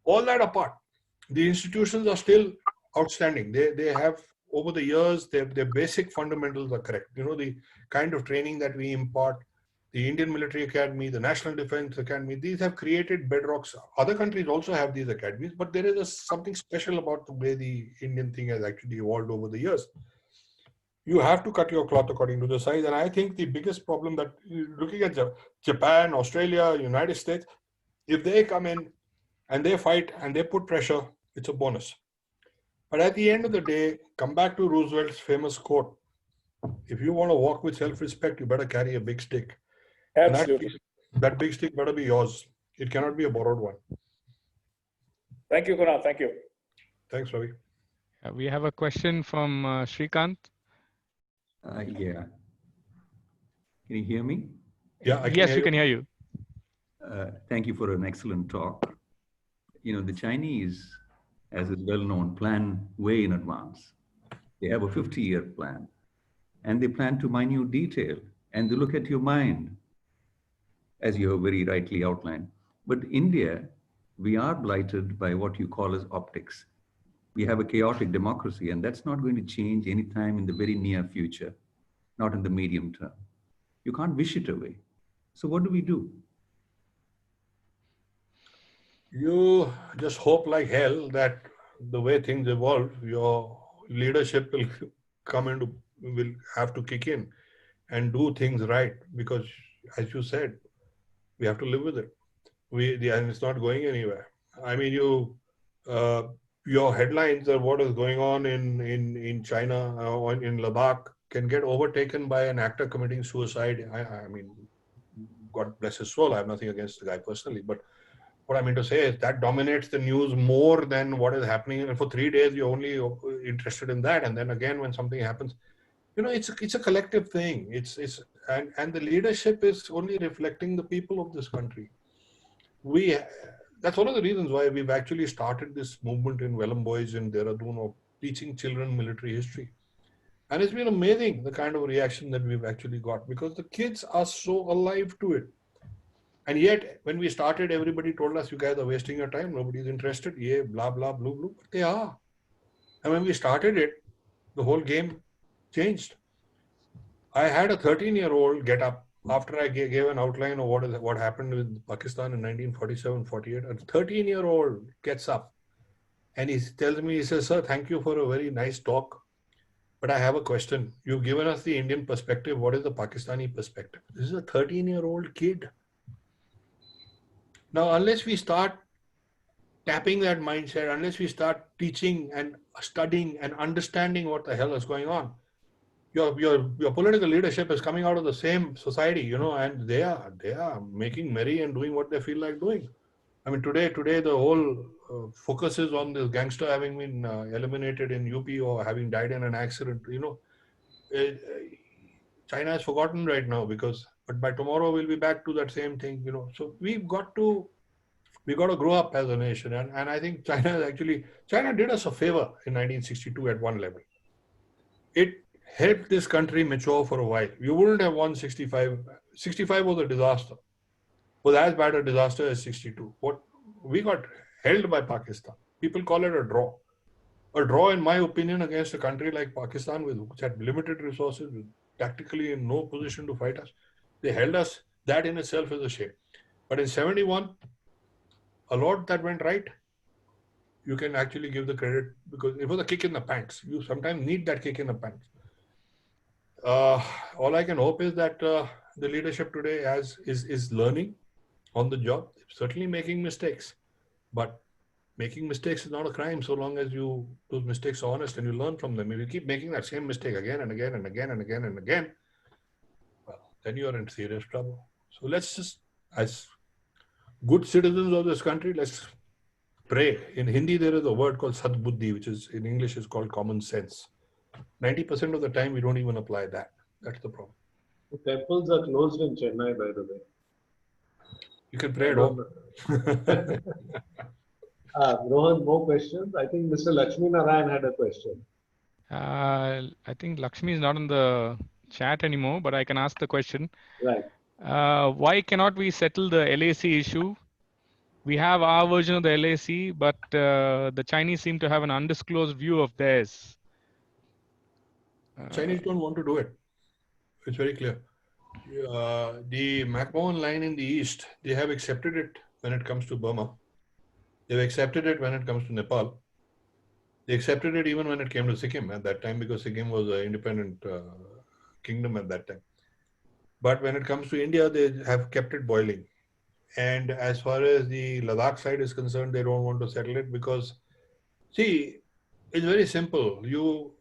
all that apart, the institutions are still outstanding. They have over the years their basic fundamentals are correct. You know, the kind of training that we impart, the Indian Military Academy, the National Defense Academy, these have created bedrocks. Other countries also have these academies, but there is something special about the way the Indian thing has actually evolved over the years. You have to cut your cloth according to the size. And I think the biggest problem that looking at Japan, Australia, United States, if they come in and they fight and they put pressure, it's a bonus. But at the end of the day, come back to Roosevelt's famous quote. If you want to walk with self-respect, you better carry a big stick. Absolutely. And that big stick better be yours. It cannot be a borrowed one. Thank you, Kunal. Thank you. Thanks, Ravi. We have a question from Shrikant. Yeah. Can you hear me? Yeah, Yes, we can hear you. Thank you for an excellent talk. You know, the Chinese, as is well known, plan way in advance. They have a 50-year plan, and they plan to minute detail, and they look at your mind, as you have very rightly outlined. But India, we are blighted by what you call as optics. We have a chaotic democracy, and that's not going to change anytime in the very near future, not in the medium term. You can't wish it away. So what do we do? You just hope like hell that the way things evolve, your leadership will will have to kick in and do things right, because as you said, we have to live with it. And it's not going anywhere. I mean, your headlines are what is going on in China or in Ladakh can get overtaken by an actor committing suicide. I mean, God bless his soul. I have nothing against the guy personally, but what I mean to say is that dominates the news more than what is happening. And for 3 days, you're only interested in that. And then again, when something happens, you know, it's a collective thing. And the leadership is only reflecting the people of this country. That's one of the reasons why we've actually started this movement in Vellum Boys in Dehradun of teaching children military history. And it's been amazing the kind of reaction that we've actually got, because the kids are so alive to it. And yet, when we started, everybody told us, you guys are wasting your time. Nobody's interested. Yeah, blah, blah, blue, blue. But they are. And when we started it, the whole game changed. I had a 13-year-old get up after I gave an outline of what happened with Pakistan in 1947-48. A 13-year-old gets up and he tells me, he says, sir, thank you for a very nice talk, but I have a question. You've given us the Indian perspective. What is the Pakistani perspective? This is a 13-year-old kid. Now, unless we start tapping that mindset, unless we start teaching and studying and understanding what the hell is going on, your political leadership is coming out of the same society, you know, and they are making merry and doing what they feel like doing. I mean, today the whole focus is on this gangster having been eliminated in UP or having died in an accident. You know, China is forgotten right now but by tomorrow we'll be back to that same thing. You know, so we've got to grow up as a nation, and I think China did us a favor in 1962 at one level. It helped this country mature for a while. You wouldn't have won 65. 65 was a disaster. Was as bad a disaster as 62. We got held by Pakistan. People call it a draw. A draw, in my opinion, against a country like Pakistan, which had limited resources, tactically in no position to fight us. They held us. That in itself is a shame. But in 71, a lot that went right, you can actually give the credit, because it was a kick in the pants. You sometimes need that kick in the pants. All I can hope is that the leadership today is learning on the job, certainly making mistakes, but making mistakes is not a crime so long as those mistakes are honest and you learn from them. If you keep making that same mistake again and again and again and again and again, well, then you are in serious trouble. So let's just, as good citizens of this country, let's pray. In Hindi, there is a word called sadbuddhi, which is in English is called common sense. 90% of the time, we don't even apply that. That's the problem. The temples are closed in Chennai, by the way. You can pray at home. Rohan, more questions? I think Mr. Lakshmi Narayan had a question. I think Lakshmi is not in the chat anymore, but I can ask the question. Right. Why cannot we settle the LAC issue? We have our version of the LAC, but the Chinese seem to have an undisclosed view of theirs. Chinese don't want to do it. It's very clear. The McMahon line in the east, they have accepted it when it comes to Burma. They've accepted it when it comes to Nepal. They accepted it even when it came to Sikkim at that time, because Sikkim was an independent kingdom at that time. But when it comes to India, they have kept it boiling. And as far as the Ladakh side is concerned, they don't want to settle it because, see, it's very simple. You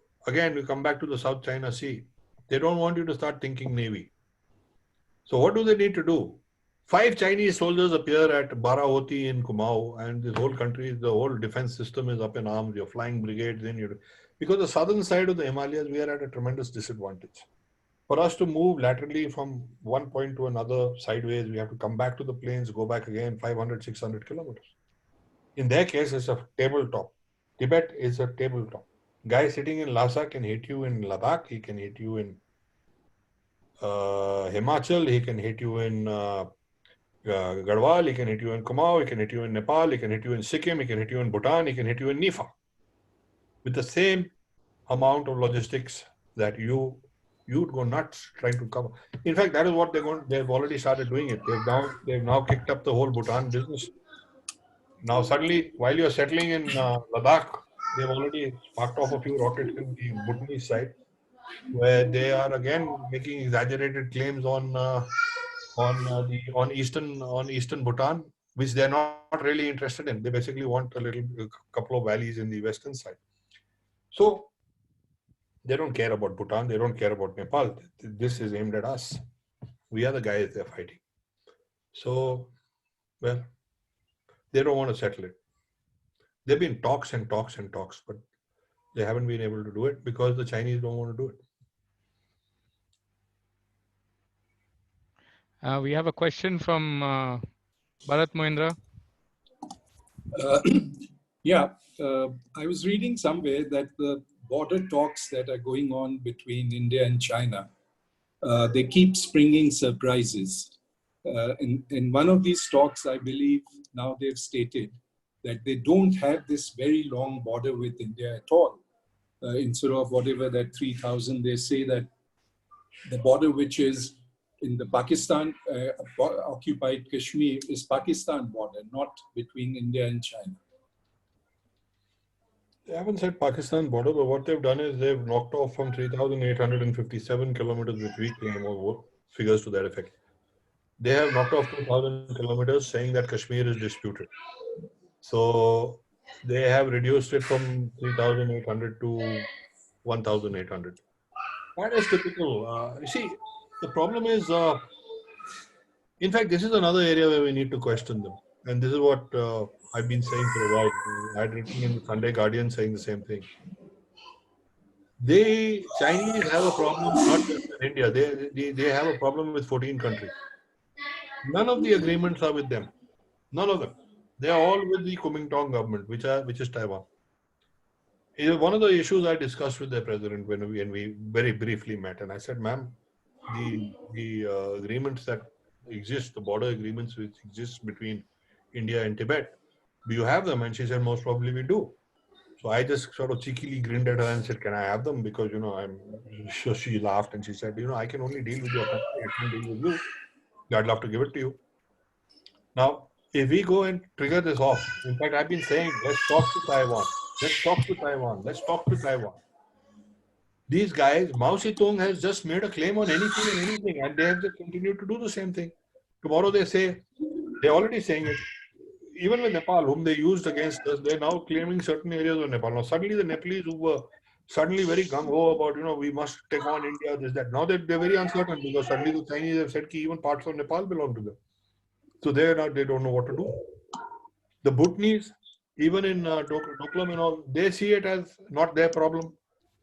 come back to the South China Sea. They don't want you to start thinking Navy. So what do they need to do? 5 Chinese soldiers appear at Barahoti in Kumaon, and this whole country, the whole defense system is up in arms. You're flying brigades in. Because the southern side of the Himalayas, we are at a tremendous disadvantage. For us to move laterally from one point to another sideways, we have to come back to the plains, go back again 500, 600 kilometers. In their case, it's a tabletop. Tibet is a tabletop. Guy sitting in Lhasa can hit you in Ladakh, he can hit you in Himachal, he can hit you in Garhwal, he can hit you in Kumaon, he can hit you in Nepal, he can hit you in Sikkim, he can hit you in Bhutan, he can hit you in Nifa. With the same amount of logistics that you'd go nuts trying to cover. In fact, that is what they've already started doing it. They've now kicked up the whole Bhutan business. Now suddenly, while you're settling in Ladakh, they've already sparked off a few rockets in the Bhutanese side, where they are again making exaggerated claims on eastern Bhutan, which they're not really interested in. They basically want a couple of valleys in the western side. So they don't care about Bhutan. They don't care about Nepal. This is aimed at us. We are the guys they're fighting. So, well, they don't want to settle it. There've been talks and talks and talks, but they haven't been able to do it because the Chinese don't want to do it. We have a question from Bharat Mohindra. I was reading somewhere that the border talks that are going on between India and China, they keep springing surprises. In one of these talks, I believe now they've stated that they don't have this very long border with India at all. Instead of whatever that 3,000, they say that the border which is in the Pakistan occupied Kashmir is Pakistan border, not between India and China. They haven't said Pakistan border, but what they've done is they've knocked off from 3,857 kilometers, which we claim, or figures to that effect. They have knocked off 2,000 kilometers, saying that Kashmir is disputed. So they have reduced it from 3,800 to 1,800. That is typical. You see, the problem is, in fact, this is another area where we need to question them. And this is what I've been saying for a while. I had written in the Sunday Guardian saying the same thing. The Chinese have a problem, not just in India. They have a problem with 14 countries. None of the agreements are with them. None of them. They are all with the Kuomintang government, which is Taiwan. It is one of the issues I discussed with the president when we very briefly met, and I said, "Ma'am, the agreements that exist, the border agreements which exist between India and Tibet, do you have them?" And she said, "Most probably we do." So I just sort of cheekily grinned at her and said, "Can I have them?" Because so she laughed and she said, "I can only deal with your country. I can't deal with you. I'd love to give it to you." Now, if we go and trigger this off, in fact, I've been saying, let's talk to Taiwan. Let's talk to Taiwan. Let's talk to Taiwan. These guys, Mao Zedong has just made a claim on anything, and they have just continued to do the same thing. Tomorrow they say, they're already saying it. Even with Nepal, whom they used against us, they're now claiming certain areas of Nepal. Now, suddenly the Nepalese who were suddenly very gung-ho about, we must take on India, this, that. Now they're very uncertain because suddenly the Chinese have said that even parts of Nepal belong to them. So they don't know what to do. The Bhutanese, even in Doklam and all, they see it as not their problem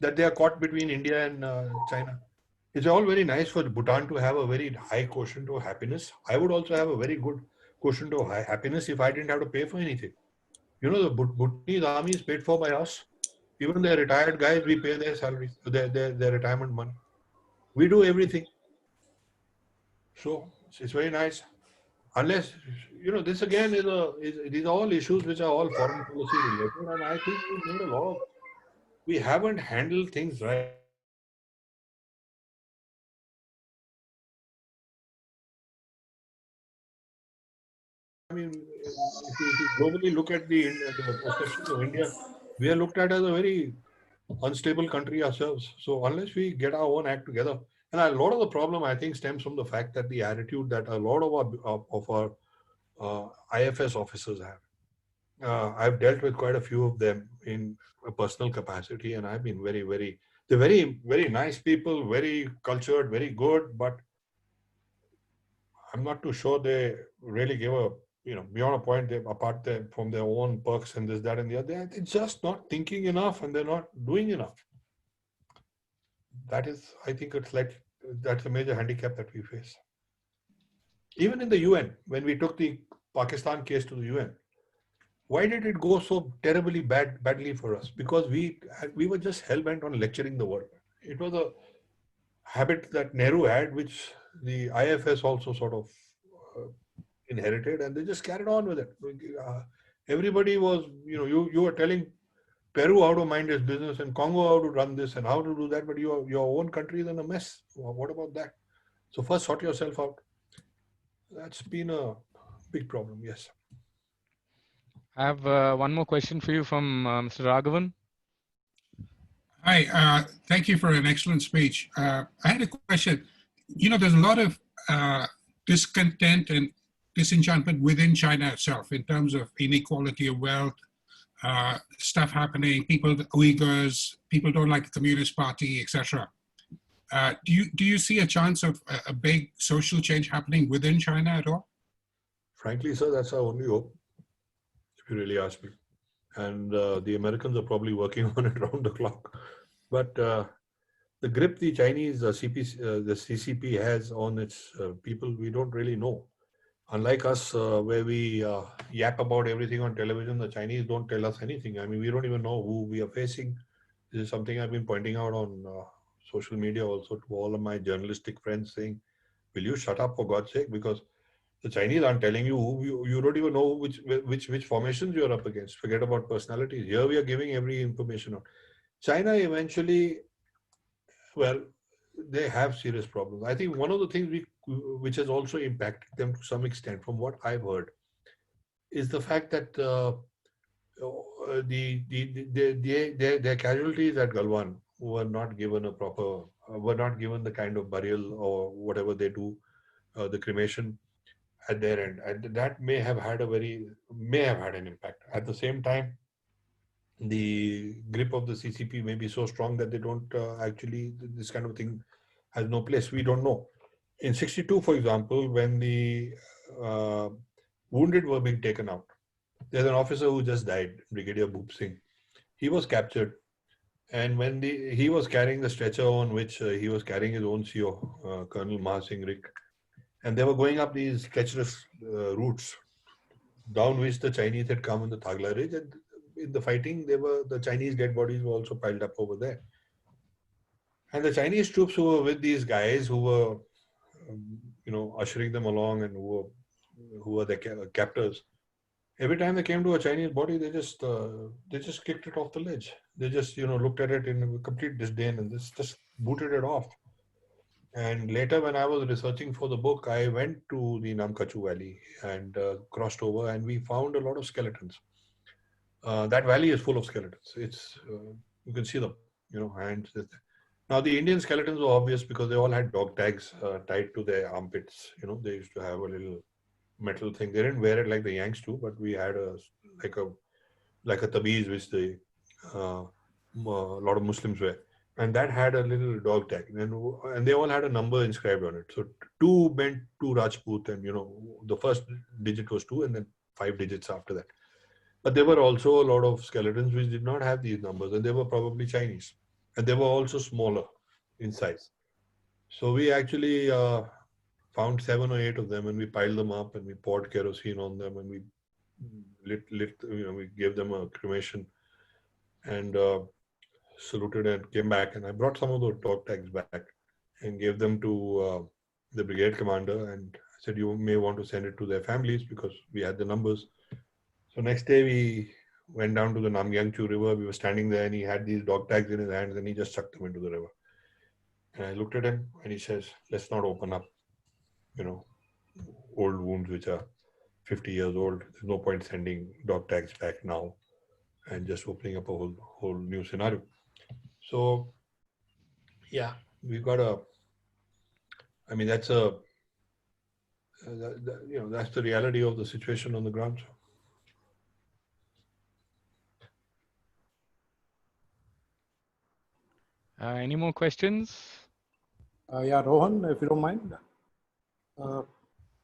that they are caught between India and China. It's all very nice for Bhutan to have a very high quotient of happiness. I would also have a very good quotient of happiness if I didn't have to pay for anything. You know, the Bhutanese army is paid for by us. Even the retired guys, we pay their salaries, their retirement money. We do everything. So it's very nice. Unless, you know, this again these are all issues which are all foreign policy related, and I think we haven't handled things right. I mean, if you globally look at the perception of India, we are looked at as a very unstable country ourselves. So unless we get our own act together, and a lot of the problem I think stems from the fact that the attitude that a lot of our IFS officers have. I've dealt with quite a few of them in a personal capacity, and I've been they're very, very nice people, very cultured, very good, but I'm not too sure they really give a, you know, beyond a point, from their own perks and this, that, and the other. They're just not thinking enough and they're not doing enough. That is, I think that's a major handicap that we face. Even in the UN, when we took the Pakistan case to the UN, why did it go so terribly badly for us? Because we were just hell-bent on lecturing the world. It was a habit that Nehru had, which the IFS also sort of inherited, and they just carried on with it. Everybody was, you know, you were telling Peru how to mind its business and Congo how to run this and how to do that, but your own country is in a mess. What about that? So first sort yourself out. That's been a big problem, yes. I have one more question for you from Mr. Raghavan. Hi, thank you for an excellent speech. I had a question. You know, there's a lot of discontent and disenchantment within China itself in terms of inequality of wealth, stuff happening, Uyghurs, people don't like the Communist Party, etc. Do you see a chance of a big social change happening within China at all? Frankly, sir, that's our only hope, if you really ask me. And the Americans are probably working on it round the clock. But the grip the Chinese the CCP has on its people, we don't really know. Unlike us, where we yap about everything on television, the Chinese don't tell us anything. I mean, we don't even know who we are facing. This is something I've been pointing out on social media also to all of my journalistic friends, saying, will you shut up for God's sake? Because the Chinese aren't telling you who, you don't even know which formations you're up against. Forget about personalities. Here we are giving every information out. China eventually, well, they have serious problems. I think one of the things which has also impacted them to some extent, from what I've heard, is the fact that their casualties at Galwan were not given the kind of burial or whatever they do, the cremation at their end, and that may have had an impact. At the same time, the grip of the CCP may be so strong that they don't actually, this kind of thing has no place. We don't know. In 62, for example, when the wounded were being taken out, there's an officer who just died, Brigadier Bhoop Singh. He was captured, and when he was carrying the stretcher on which he was carrying his own CO, Colonel Maha Singh Rik, and they were going up these treacherous routes down which the Chinese had come in the Thagla Ridge, and in the fighting, the Chinese dead bodies were also piled up over there. And the Chinese troops who were with these guys, who were, ushering them along, and who were their captors, every time they came to a Chinese body, they just kicked it off the ledge. They just, looked at it in complete disdain and just booted it off. And later, when I was researching for the book, I went to the Namkachu Valley and crossed over, and we found a lot of skeletons. That valley is full of skeletons. It's you can see them, and now the Indian skeletons were obvious because they all had dog tags tied to their armpits. They used to have a little metal thing. They didn't wear it like the Yanks do, but we had like a tabiz which a lot of Muslims wear, and that had a little dog tag, and they all had a number inscribed on it. So 2 meant to Rajput, and the first digit was 2, and then 5 digits after that. But there were also a lot of skeletons which did not have these numbers, and they were probably Chinese, and they were also smaller in size. So we actually found 7 or 8 of them, and we piled them up, and we poured kerosene on them, and we we gave them a cremation, and saluted and came back. And I brought some of those dog tags back and gave them to the brigade commander, and I said, you may want to send it to their families, because we had the numbers. So next day we went down to the Namgyangchu River. We were standing there, and he had these dog tags in his hands, and he just chucked them into the river. And I looked at him, and he says, let's not open up, old wounds which are 50 years old. There's no point sending dog tags back now and just opening up a whole new scenario. So, yeah, we've got that's that's the reality of the situation on the ground. Any more questions? Yeah, Rohan, if you don't mind.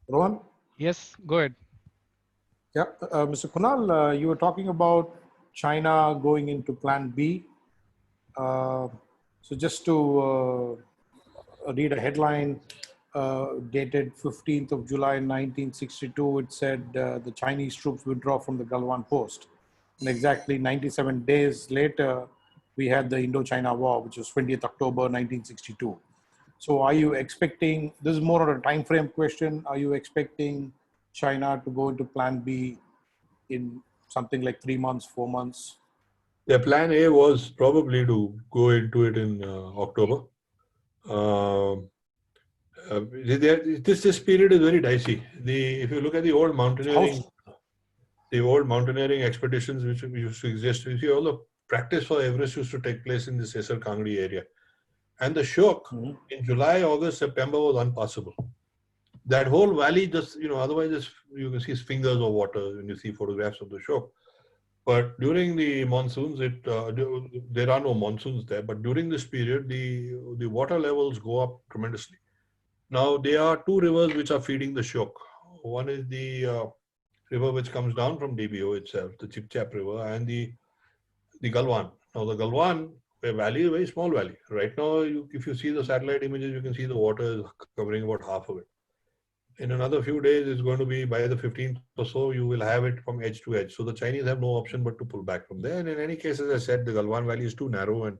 Rohan? Yes, go ahead. Yeah, Mr. Kunal, you were talking about China going into Plan B. So just to read a headline dated 15th of July 1962, it said the Chinese troops withdraw from the Galwan post. And exactly 97 days later, we had the Indochina War, which was 20th October 1962. So are you expecting, this is more of a time frame question, are you expecting China to go into Plan B in something like 3 months, 4 months? Their plan A was probably to go into it in October. This period is very dicey. If you look at the old mountaineering expeditions which used to exist, you see all the practice for Everest used to take place in this Esar Kangdi area. And the Shok in July, August, September was unpassable. That whole valley just, otherwise you can see fingers of water when you see photographs of the Shok. But during the monsoons, there are no monsoons there. But during this period, the water levels go up tremendously. Now, there are two rivers which are feeding the Shok. One is the river which comes down from DBO itself, the Chipchap River, and the Galwan. Now, the Galwan valley is a very small valley. Right now, if you see the satellite images, you can see the water is covering about half of it. In another few days, it's going to be by the 15th or so, you will have it from edge to edge. So the Chinese have no option but to pull back from there. And in any case, as I said, the Galwan Valley is too narrow and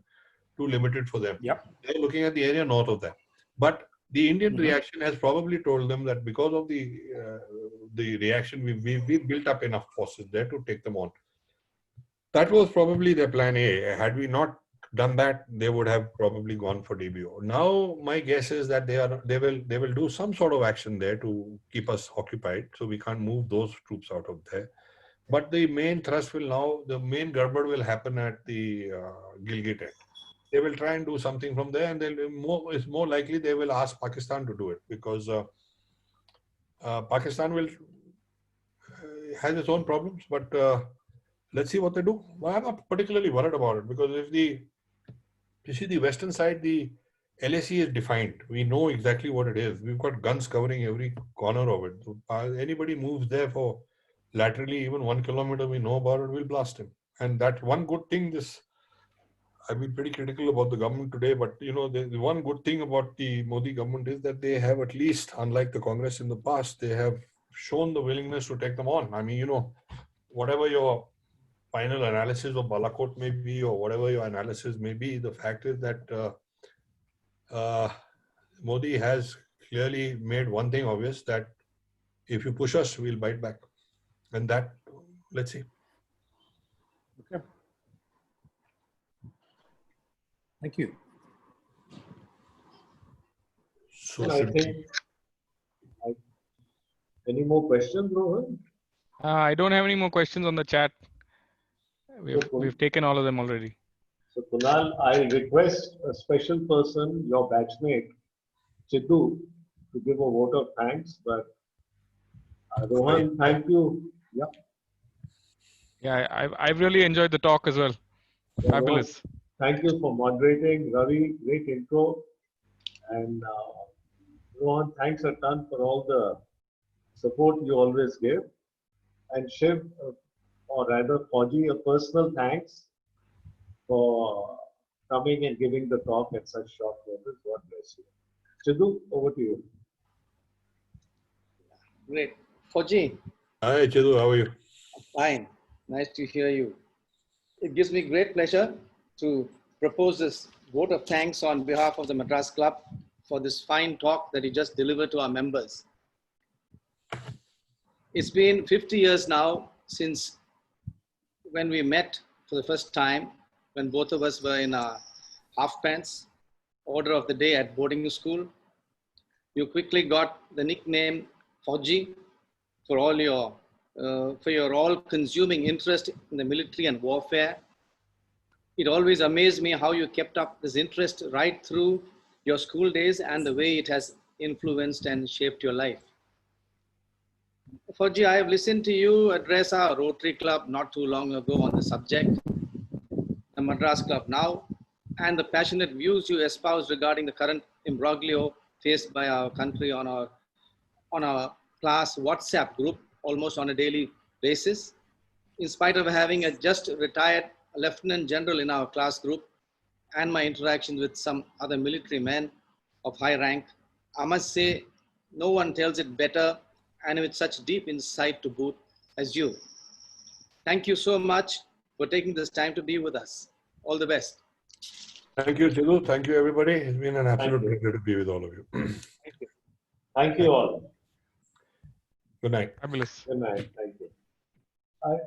too limited for them. Yep. They're looking at the area north of that. But the Indian reaction has probably told them that because of the reaction, we built up enough forces there to take them on. That was probably their plan A. Had we not done that, they would have probably gone for DBO. Now, my guess is that they will do some sort of action there to keep us occupied, so we can't move those troops out of there. But the main thrust the main garbad will happen at the Gilgit end. They will try and do something from there, and it's more likely they will ask Pakistan to do it, because Pakistan has its own problems, but let's see what they do. Well, I'm not particularly worried about it, because you see the western side, the LAC is defined. We know exactly what it is. We've got guns covering every corner of it. So, anybody moves there for laterally even 1 kilometer, we know about it, we'll blast him. And that's one good thing. I've been pretty critical about the government today, but the one good thing about the Modi government is that they have, at least, unlike the Congress in the past, they have shown the willingness to take them on. I mean, whatever your final analysis of Balakot may be, or whatever your analysis may be, the fact is that Modi has clearly made one thing obvious, that if you push us, we'll bite back. And that, let's see. Okay. Thank you. So I think, any more questions, Rohan? I don't have any more questions on the chat. We've taken all of them already. So Kunal, I'll request a special person, your batchmate, Chiddu, to give a vote of thanks. But Rohan, thank you. Yeah. Yeah, I've really enjoyed the talk as well. Yeah, Fabulous. Rohan, thank you for moderating. Ravi, great intro. And Rohan, thanks a ton for all the support you always give. And Shiv, or rather Fauji, a personal thanks for coming and giving the talk at such short notice. God bless you. Chiddu, over to you. Great. Fauji, Hi, Chedu, how are you? fine. Nice to hear you. It gives me great pleasure to propose this vote of thanks on behalf of the Madras Club for this fine talk that you just delivered to our members. It's been 50 years now since when we met for the first time, when both of us were in our half pants, order of the day at boarding school. You quickly got the nickname Fauji for your all-consuming interest in the military and warfare. It always amazed me how you kept up this interest right through your school days and the way it has influenced and shaped your life. Fauji, I have listened to you address our Rotary Club not too long ago on the subject, the Madras Club now, and the passionate views you espouse regarding the current imbroglio faced by our country on our class WhatsApp group almost on a daily basis. In spite of having a just retired Lieutenant General in our class group and my interactions with some other military men of high rank, I must say no one tells it better and with such deep insight to boot as you. Thank you so much for taking this time to be with us. All the best. Thank you, Chedu. Thank you, everybody. It's been an absolute Thank you. pleasure to be with all of you. Thank you. Thank you all. Good night. Fabulous. Good night. Thank you.